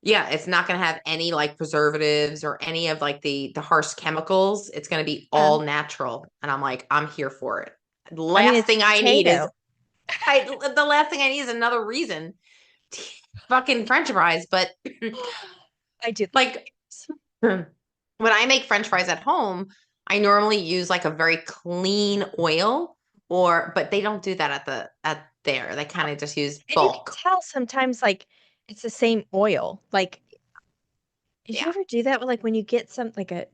it's not going to have any like preservatives or any of like the harsh chemicals. It's going to be all natural. And I'm like, I'm here for it. The last thing I need is another reason to fucking French fries. But I do like when I make French fries at home, I normally use like a very clean oil, but they don't do that at there. They kind of just use bulk. You can tell sometimes like it's the same oil. Like, did you ever do that with like when you get some like a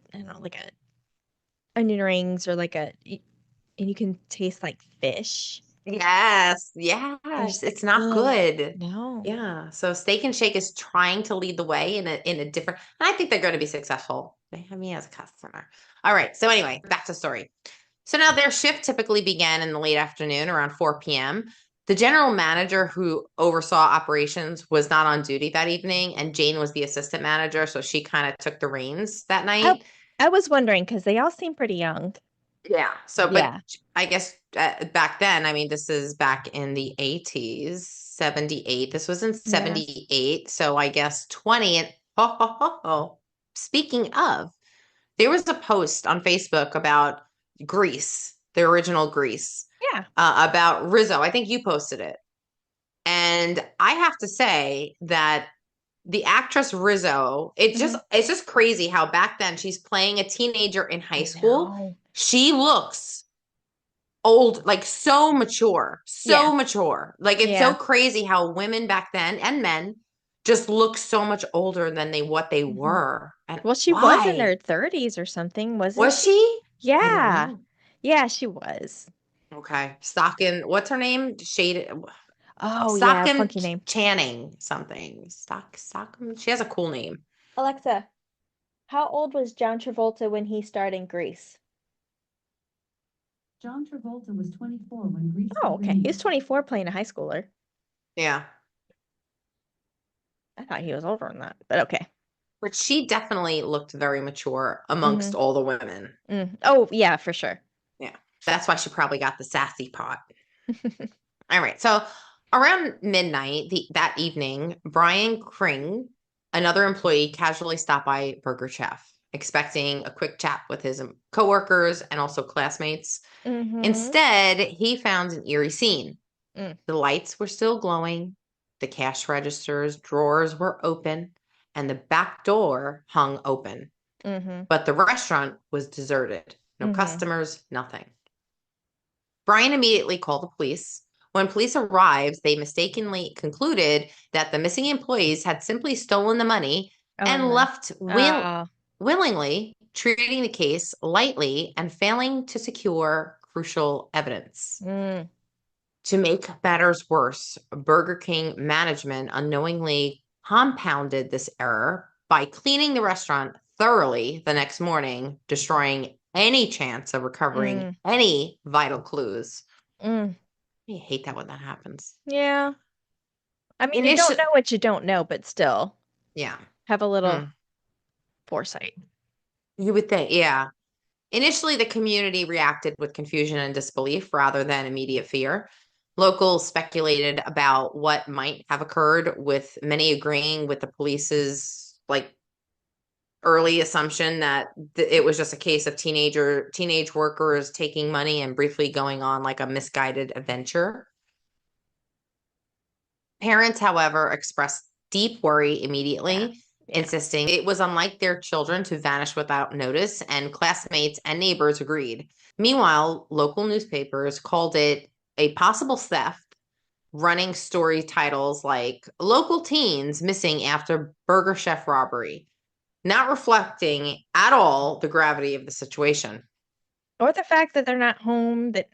onion rings or and you can taste like fish? Yes. It's not good. No. Yeah. So Steak and Shake is trying to lead the way in a different, and I think they're going to be successful. They have me as a customer. All right. So anyway, back to story. So now their shift typically began in the late afternoon around 4 p.m. The general manager who oversaw operations was not on duty that evening, and Jane was the assistant manager, so she kind of took the reins that night. I was wondering because they all seem pretty young. Yeah. So, but I guess back then, I mean, this is back in the 80s, 78. This was in 78. So I guess 20. And speaking of, there was a post on Facebook about Grease, the original Grease. Yeah. About Rizzo. I think you posted it. And I have to say that the actress Rizzo, Mhm. it's just crazy how back then she's playing a teenager in high I school. know. She looks old, like so mature, Yeah. so mature. Like it's so Yeah. crazy how women back then and men just look so much older than what they Mhm. were. And Well, she was in her why? 30s or something, wasn't Was she? she? I didn't Yeah. know. Yeah, she was. Okay. Stocking, what's her name? Shade Oh, yeah, Stocking funky name. Channing something. Stockham. She has a cool name. Alexa, how old was John Travolta when he starred in Grease? John Travolta was 24 when Grease Oh, was okay. He was released. 24 playing a high schooler. Yeah. I thought he was older than that, but okay. But she definitely looked very mature amongst Hmm. all the women. Oh, yeah, for sure. Yeah. That's why she probably got the sassy pot. All right. So around midnight that evening, Brian Kring, another employee, casually stopped by Burger Chef, expecting a quick chat with his coworkers and also classmates. Hmm. Instead, he found an eerie scene. Mm. The lights were still glowing, the cash registers drawers were open, and the back door hung open. Hmm. But the restaurant was deserted. No Hmm. customers, nothing. Brian immediately called the police. When police arrived, they mistakenly concluded that the missing employees had simply stolen the money Oh and my. left Oh. willingly, treating the case lightly and failing to secure crucial evidence. Mm. To make matters worse, Burger King management unknowingly compounded this error by cleaning the restaurant thoroughly the next morning, destroying any chance of recovering Mm. any vital clues. Mm. I hate that when that happens. Yeah. I mean, you don't Initially, know what you don't know, but still yeah. have a little Mm. foresight. You would think, yeah. Initially, the community reacted with confusion and disbelief rather than immediate fear. Locals speculated about what might have occurred, with many agreeing with the police's early assumption that it was just a case of teenage workers taking money and briefly going on like a misguided adventure. Parents, however, expressed deep worry Yeah. immediately, Yeah. insisting it was unlike their children to vanish without notice, and classmates and neighbors agreed. Meanwhile, local newspapers called it a possible theft, running story titles like Local Teens Missing After Burger Chef Robbery, not reflecting at all the gravity of the situation. Or the fact that they're not home, that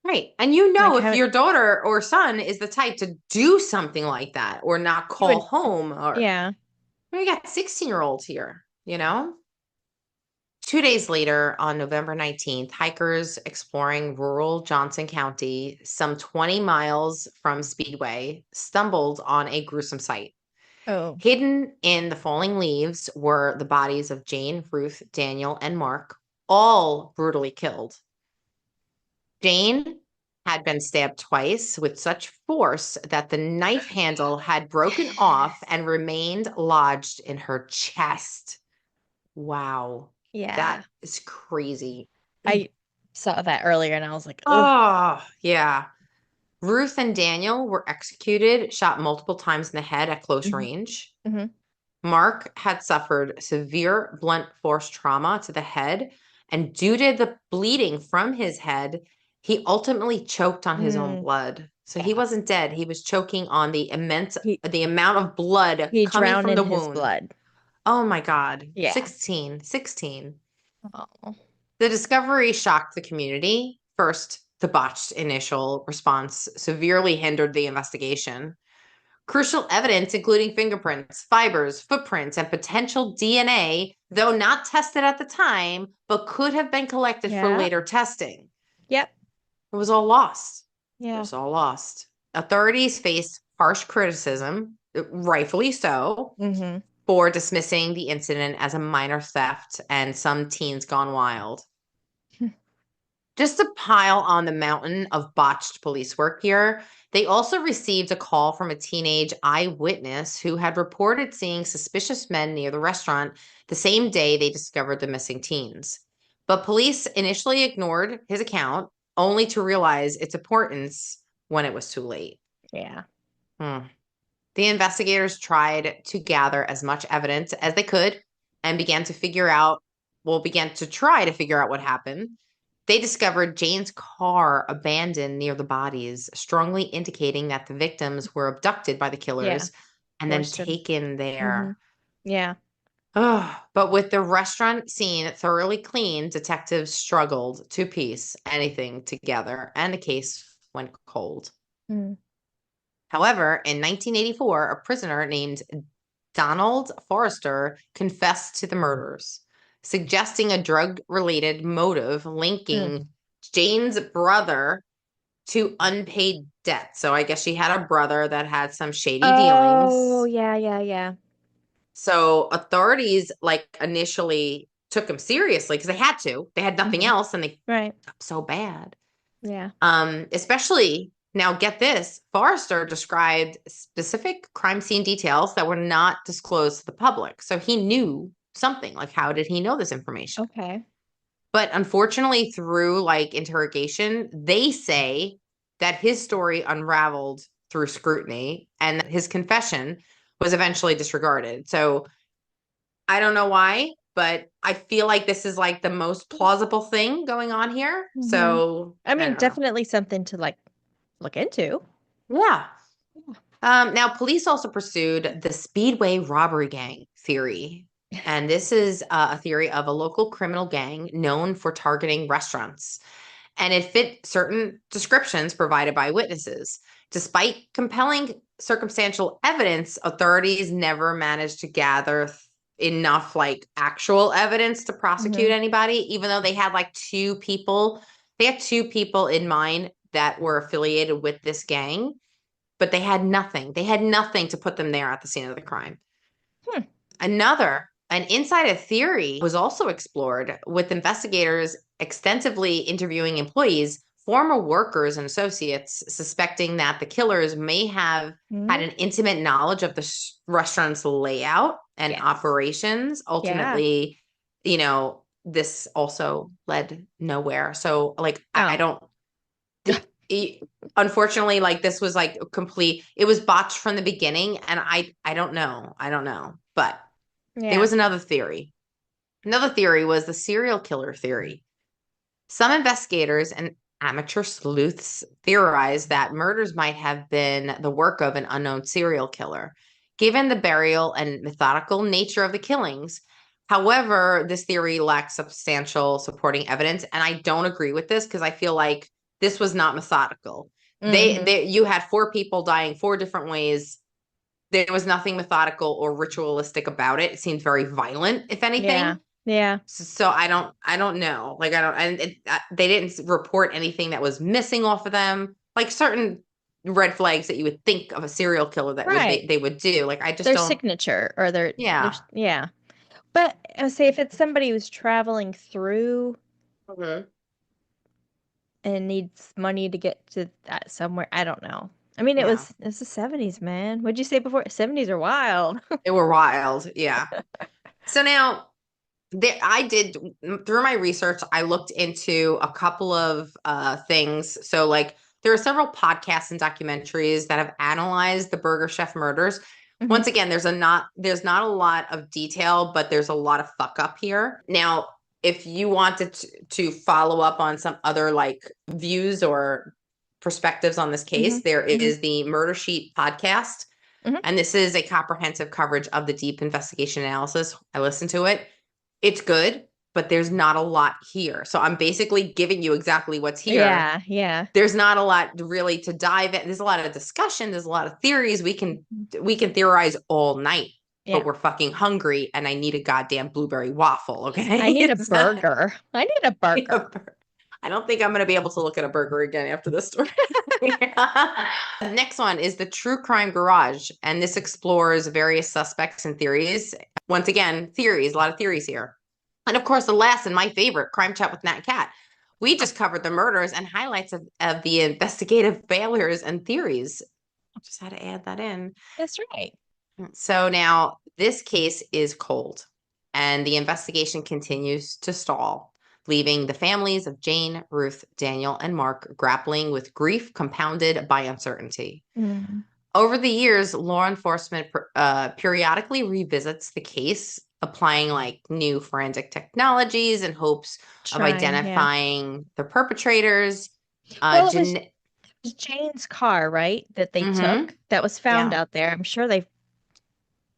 Right. And you like know, if haven't your daughter or son is the type to do something like that or not you call would home, or yeah. we got 16-year-olds here, you know? 2 days later, on November 19th, hikers exploring rural Johnson County, some 20 miles from Speedway, stumbled on a gruesome sight. Oh. Hidden in the falling leaves were the bodies of Jane, Ruth, Daniel, and Mark, all brutally killed. Jane had been stabbed twice with such force that the knife handle had broken off and remained lodged in her chest. Wow. Yeah. That is crazy. I saw that earlier and I was like, "Ugh." Oh, yeah. Ruth and Daniel were executed, shot multiple times in the head at close Hmm. range. Hmm. Mark had suffered severe blunt force trauma to the head, and due to the bleeding from his head, he ultimately choked on his own Mm. blood. So he Yeah. wasn't dead. He was choking on He the amount of blood he coming drowned from in the his wound. blood. Oh my God. Yeah. 16. Oh. The discovery shocked the community. First, the botched initial response severely hindered the investigation. Crucial evidence, including fingerprints, fibers, footprints, and potential DNA, though not tested at the time, but could have been collected for Yeah. later testing. Yep. It was all lost. It Yeah. was all lost. Authorities faced harsh criticism, rightfully so, Hmm. for dismissing the incident as a minor theft and some teens gone wild. Just to pile on the mountain of botched police work here, they also received a call from a teenage eyewitness who had reported seeing suspicious men near the restaurant the same day they discovered the missing teens. But police initially ignored his account, only to realize its importance when it was too late. Yeah. Hmm. The investigators tried to gather as much evidence as they could and began to try to figure out what happened. They discovered Jane's car abandoned near the bodies, strongly indicating that the victims were abducted by the killers and then Forced to. taken there. Yeah. Oh, but with the restaurant scene thoroughly clean, detectives struggled to piece anything together, and the case went cold. Mm. However, in 1984, a prisoner named Donald Forrester confessed to the murders, suggesting a drug-related motive linking Jane's brother to unpaid debt. So I guess she had a brother that had some shady Oh, dealings. yeah. So authorities initially took him seriously because they had to. They had nothing else and they Right. got so bad. Yeah. Especially now, get this, Forrester described specific crime scene details that were not disclosed to the public. So he knew something. Like, how did he know this information? Okay. But unfortunately, through interrogation, they say that his story unraveled through scrutiny and that his confession was eventually disregarded. So I don't know why, but I feel like this is the most plausible thing going on here. So I mean, don't know. definitely something to look into. Yeah. Now, police also pursued the Speedway robbery gang theory. And this is a theory of a local criminal gang known for targeting restaurants. And it fit certain descriptions provided by witnesses. Despite compelling circumstantial evidence, authorities never managed to gather enough actual evidence to prosecute anybody, even though they had two people. They had two people in mind that were affiliated with this gang, but they had nothing. They had nothing to put them there at the scene of the crime. An insider theory was also explored, with investigators extensively interviewing employees, former workers, and associates, suspecting that the killers may have had an intimate knowledge of the restaurant's layout and operations. Ultimately, this also led nowhere. So, I don't. Unfortunately, this was complete. It was botched from the beginning, and I don't know, but there was another theory. Another theory was the serial killer theory. Some investigators and amateur sleuths theorized that murders might have been the work of an unknown serial killer, given the burial and methodical nature of the killings. However, this theory lacks substantial supporting evidence, and I don't agree with this because I feel like this was not methodical. You had 4 people dying 4 different ways. There was nothing methodical or ritualistic about it. It seemed very violent, if anything. Yeah. So I don't know. They didn't report anything that was missing off of them. Certain red flags that you would think of a serial killer that they would do. I just their don't. signature or their Yeah. yeah. But I would say if it's somebody who's traveling through and needs money to get to that somewhere, I don't know. I mean, it was the 70s, man. What'd you say before? 70s are wild. They were wild. Yeah. So now I did, through my research, I looked into a couple of things. So there are several podcasts and documentaries that have analyzed the Burger Chef murders. Once again, there's not a lot of detail, but there's a lot of fuck up here. Now, if you wanted to follow up on some other views or perspectives on this case, there is the Murder Sheet podcast. And this is a comprehensive coverage of the deep investigation analysis. I listened to it. It's good, but there's not a lot here. So I'm basically giving you exactly what's here. Yeah. There's not a lot really to dive in. There's a lot of discussion. There's a lot of theories. We can theorize all night, but we're fucking hungry, and I need a goddamn blueberry waffle. Okay, I need a burger. I need a burger. I don't think I'm going to be able to look at a burger again after this story. Next one is the True Crime Garage, and this explores various suspects and theories. Once again, theories, a lot of theories here. And of course, the last and my favorite, Crime Chat with Nat Cat. We just covered the murders and highlights of the investigative failures and theories. I just had to add that in. That's right. So now this case is cold, and the investigation continues to stall, leaving the families of Jane, Ruth, Daniel, and Mark grappling with grief compounded by uncertainty. over the years, law enforcement periodically revisits the case, applying like new forensic technologies in hopes of Trying, yeah. identifying the perpetrators. Well, it was Jane's car, right? That they Mhm. took that was found Yeah. out there. I'm sure they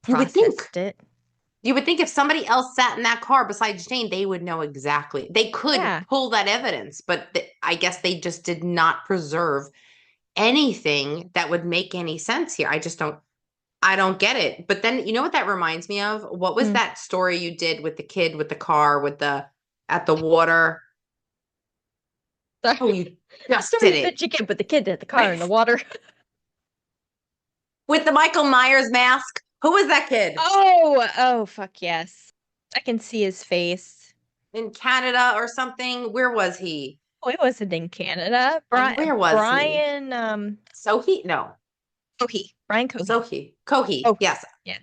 You would think. processed it. You would think if somebody else sat in that car besides Jane, they would know exactly. They could Yeah. pull that evidence, but I guess they just did not preserve anything that would make any sense here. I don't get it. But then you know what that reminds me of? What was Hmm. that story you did with the kid with the car with the at the water? Oh, you just Story did that it. you get with the kid at the car in the water. With the Michael Myers mask. Who was that kid? Oh, fuck yes. I can see his face. In Canada or something? Where was he? Oh, it wasn't in Canada. Where was he? Brian, Sohi? No. Cohey. Brian Cohey. Sohi. Kohi. Oh, Yes. yeah.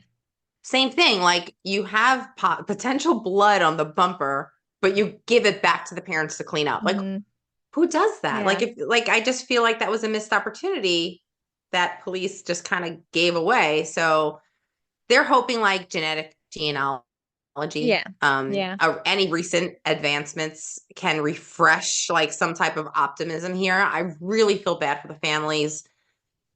Same thing. Like you have potential blood on the bumper, but you give it back to the parents to clean up. Like Mhm. who does that? Yeah. Like if like I just feel like that was a missed opportunity that police just kind of gave away. So they're hoping like genetic genealogy, Yeah. Yeah. any recent advancements can refresh like some type of optimism here. I really feel bad for the families.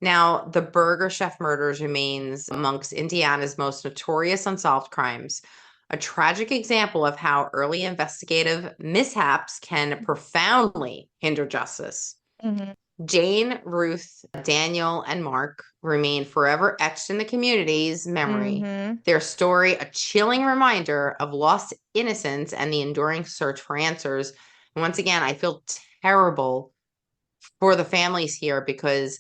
Now, the Burger Chef murders remains amongst Indiana's most notorious unsolved crimes, a tragic example of how early investigative mishaps can profoundly hinder justice. Mhm. Jane, Ruth, Daniel, and Mark remain forever etched in the community's memory. Mhm. Their story, a chilling reminder of lost innocence and the enduring search for answers. And once again, I feel terrible for the families here because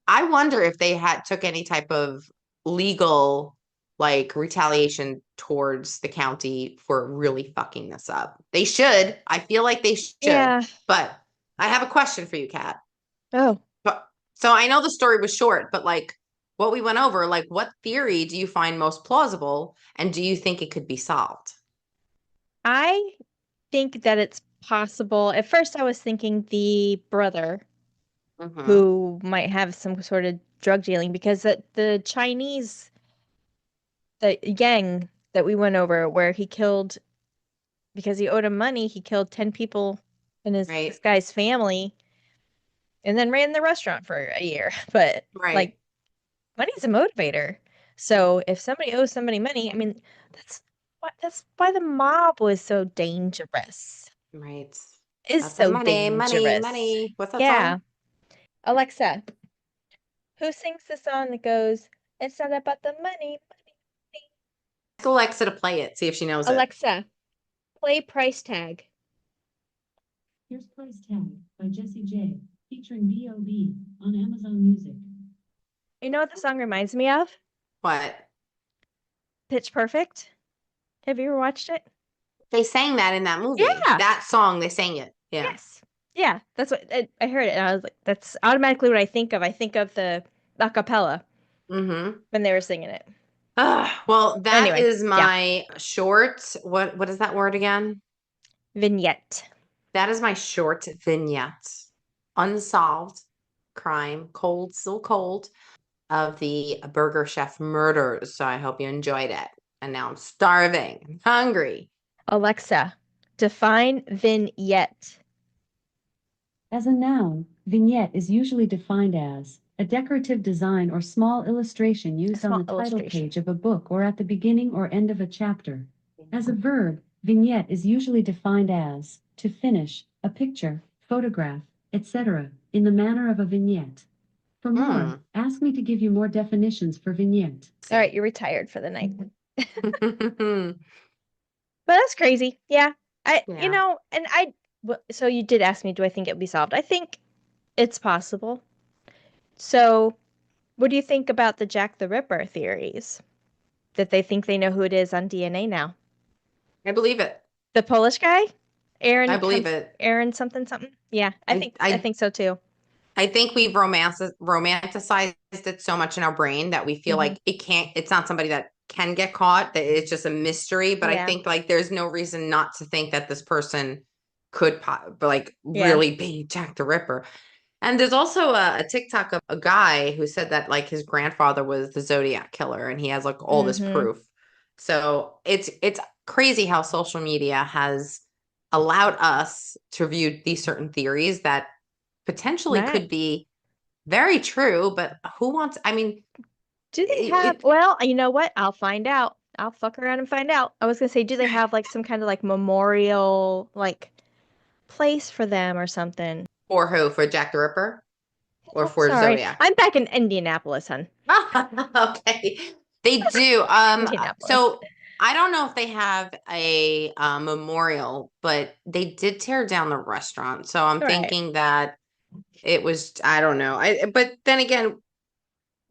I wonder if they had took any type of legal like retaliation towards the county for really fucking this up. They should. I feel like they should. Yeah. But I have a question for you, Kat. Oh, But so I know the story was short, but like what we went over, like what theory do you find most plausible and do you think it could be solved? I think that it's possible. At first, I was thinking the brother Mm-hmm. who might have some sort of drug dealing because the Chinese, the gang that we went over, where he killed because he owed him money, he killed 10 people in this Right. guy's family and then ran the restaurant for a year. But Right. like, money's a motivator. So if somebody owes somebody money, I mean, that's why the mob was so dangerous. Right. Is Lots of so money, dangerous. money. What's that Yeah. song? Alexa, who sings the song that goes, "It's not about the money, money, Ask Alexa to play it. See if she knows money." it. Alexa, play Price Tag. Here's Price Tag by Jessie J, featuring B.O.B. on Amazon Music. You know what the song reminds me of? What? Pitch Perfect. Have you ever watched it? They sang that in that movie. Yeah. That song, they sang it. Yeah. Yes. Yeah, that's what I heard it and I was like, that's automatically what I think of. I think of the a cappella Mm-hmm. when they were singing it. Well, that Anyway, is yeah. my short. What is that word again? Vignette. That is my short vignette. Unsolved crime, cold, still cold, of the Burger Chef murders. So I hope you enjoyed it. And now I'm starving. I'm hungry. Alexa, define vignette. As a noun, vignette is usually defined as a decorative design or small illustration used on the title page of a book or at the beginning or end of a chapter. As a verb, vignette is usually defined as to finish, a picture, photograph, etc., in the manner of a vignette. For more, ask me to give you more definitions for vignette. All right, you're retired for the night. But that's crazy. Yeah. Yeah. You know, and so you did ask me, do I think it would be solved? I think it's possible. So, what do you think about the Jack the Ripper theories? That they think they know who it is on DNA now. I believe it. The Polish guy? I believe it. Aaron something something? Yeah, I think so too. I think we've romanticized it so much in our brain that we feel like it's not somebody that can get caught, that it's just a mystery. But I think like there's no reason not to think that this person could really be Jack the Ripper. And there's also a TikTok of a guy who said that like his grandfather was the Zodiac killer and he has like all this proof. So it's crazy how social media has allowed us to view these certain theories that potentially Right. could be very true, but who wants, I mean, Do they have, well, you know what? I'll find out. I'll fuck around and find out. I was gonna say, do they have like some kind of like memorial like place for them or something? for who? For Jack the Ripper? Or Oh, for sorry. Zodiac? I'm back in Indianapolis, hun. Okay. They do. Indianapolis. So I don't know if they have a memorial, but they did tear down the restaurant. So I'm Right. thinking that it was, I don't know. But then again,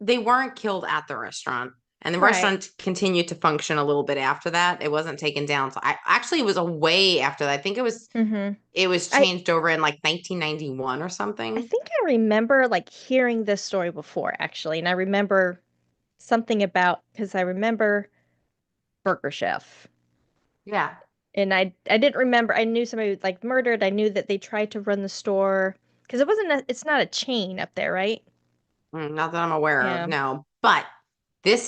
they weren't killed at the restaurant. And the Right. restaurant continued to function a little bit after that. It wasn't taken down. So it was a way after that. I think it was changed over in like 1991 or something. I think I remember like hearing this story before, actually. And I remember something about, because I remember Burger Chef. Yeah. And I didn't remember, I knew somebody was like murdered. I knew that they tried to run the store because it's not a chain up there, right? Not that I'm aware Yeah. of, no. But these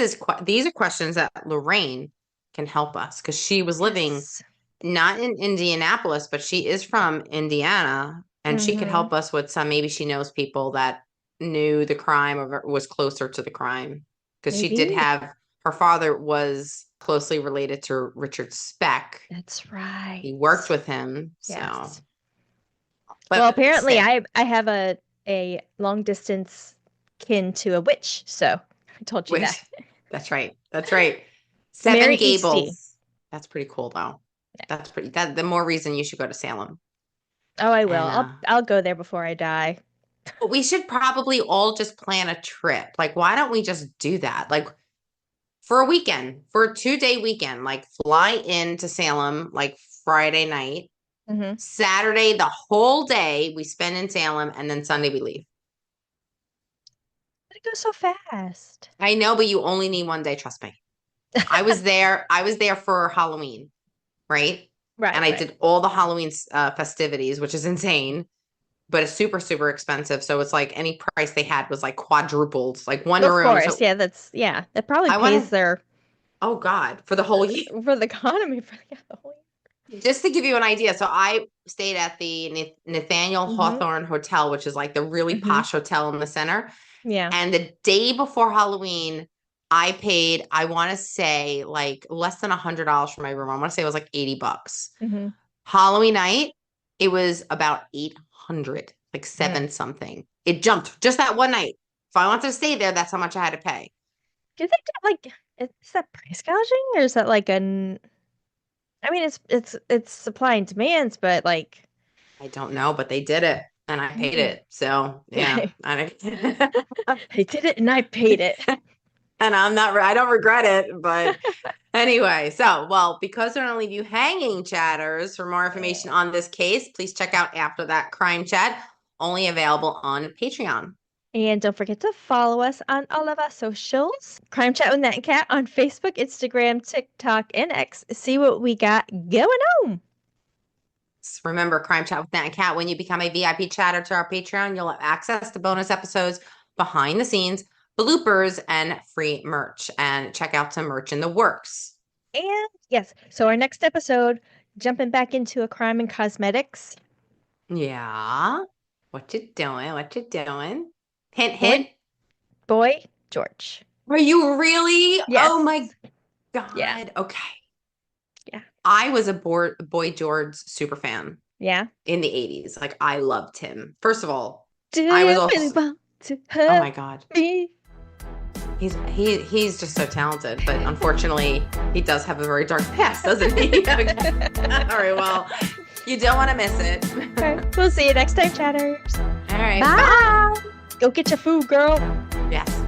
are questions that Lorraine can help us because she was living Yes. not in Indianapolis, but she is from Indiana, and she could help us with some. Maybe she knows people that knew the crime or was closer to the crime because she did Maybe. have her father was closely related to Richard Speck. That's right. He worked with him, so. Yes. But Well, apparently say- I have a long distance kin to a witch, so I told you that. That's right. That's right. Seven Mary Gables. Eastie. That's pretty cool, though. Yeah. That's pretty. The more reason you should go to Salem. Oh, I will. And, I'll go there before I die. But we should probably all just plan a trip. Like, why don't we just do that? Like, for a weekend, for a 2-day weekend, like fly into Salem like Friday night, Saturday the whole day we spend in Salem, and then Sunday we leave. It goes so fast. I know, but you only need one day. Trust me. I was there for Halloween, right? Right. And I did all the Halloween festivities, which is insane, but it's super, super expensive. So it's like any price they had was like quadrupled, like one room. Of course, yeah, that probably pays their. Oh God, for the whole year. For the economy, for the whole year. Just to give you an idea, so I stayed at the Nathaniel Hawthorne Hotel, which is like the really posh hotel in the center. Yeah. And the day before Halloween, I paid, I want to say like less than $100 for my room. I want to say it was like $80. Halloween night, it was about 800, like 7 something. It jumped just that one night. If I wanted to stay there, that's how much I had to pay. Do they do, like, is that price gouging or is that like I mean, it's supply and demands, but like. I don't know, but they did it. And I paid it. So yeah. They did it and I paid it. And I don't regret it, but anyway, so, well, because we're going to leave you hanging, chatters, for more information on this case, please check out After That Crime Chat, only available on Patreon. And don't forget to follow us on all of our socials. Crime Chat with Nat and Cat on Facebook, Instagram, TikTok, and X. See what we got going on. Remember, Crime Chat with Nat and Cat, when you become a VIP chatter to our Patreon, you'll have access to bonus episodes, behind the scenes, bloopers, and free merch. And check out some merch in the works. And yes, so our next episode, jumping back into a crime and cosmetics. Yeah. What you doing? Hint, hint. Boy George. Are you really? Yes. Oh my God. Yeah. Okay. Yeah. I was a Boy George super fan. Yeah. In the 80s. Like, I loved him. First of all, I was really want to hurt oh my God. Me? He's just so talented, but unfortunately, he does have a very dark past, doesn't he? Okay. All right, well, you don't want to miss it. All right, we'll see you next time, chatters. All right. Bye. Go get your food, girl. Yes.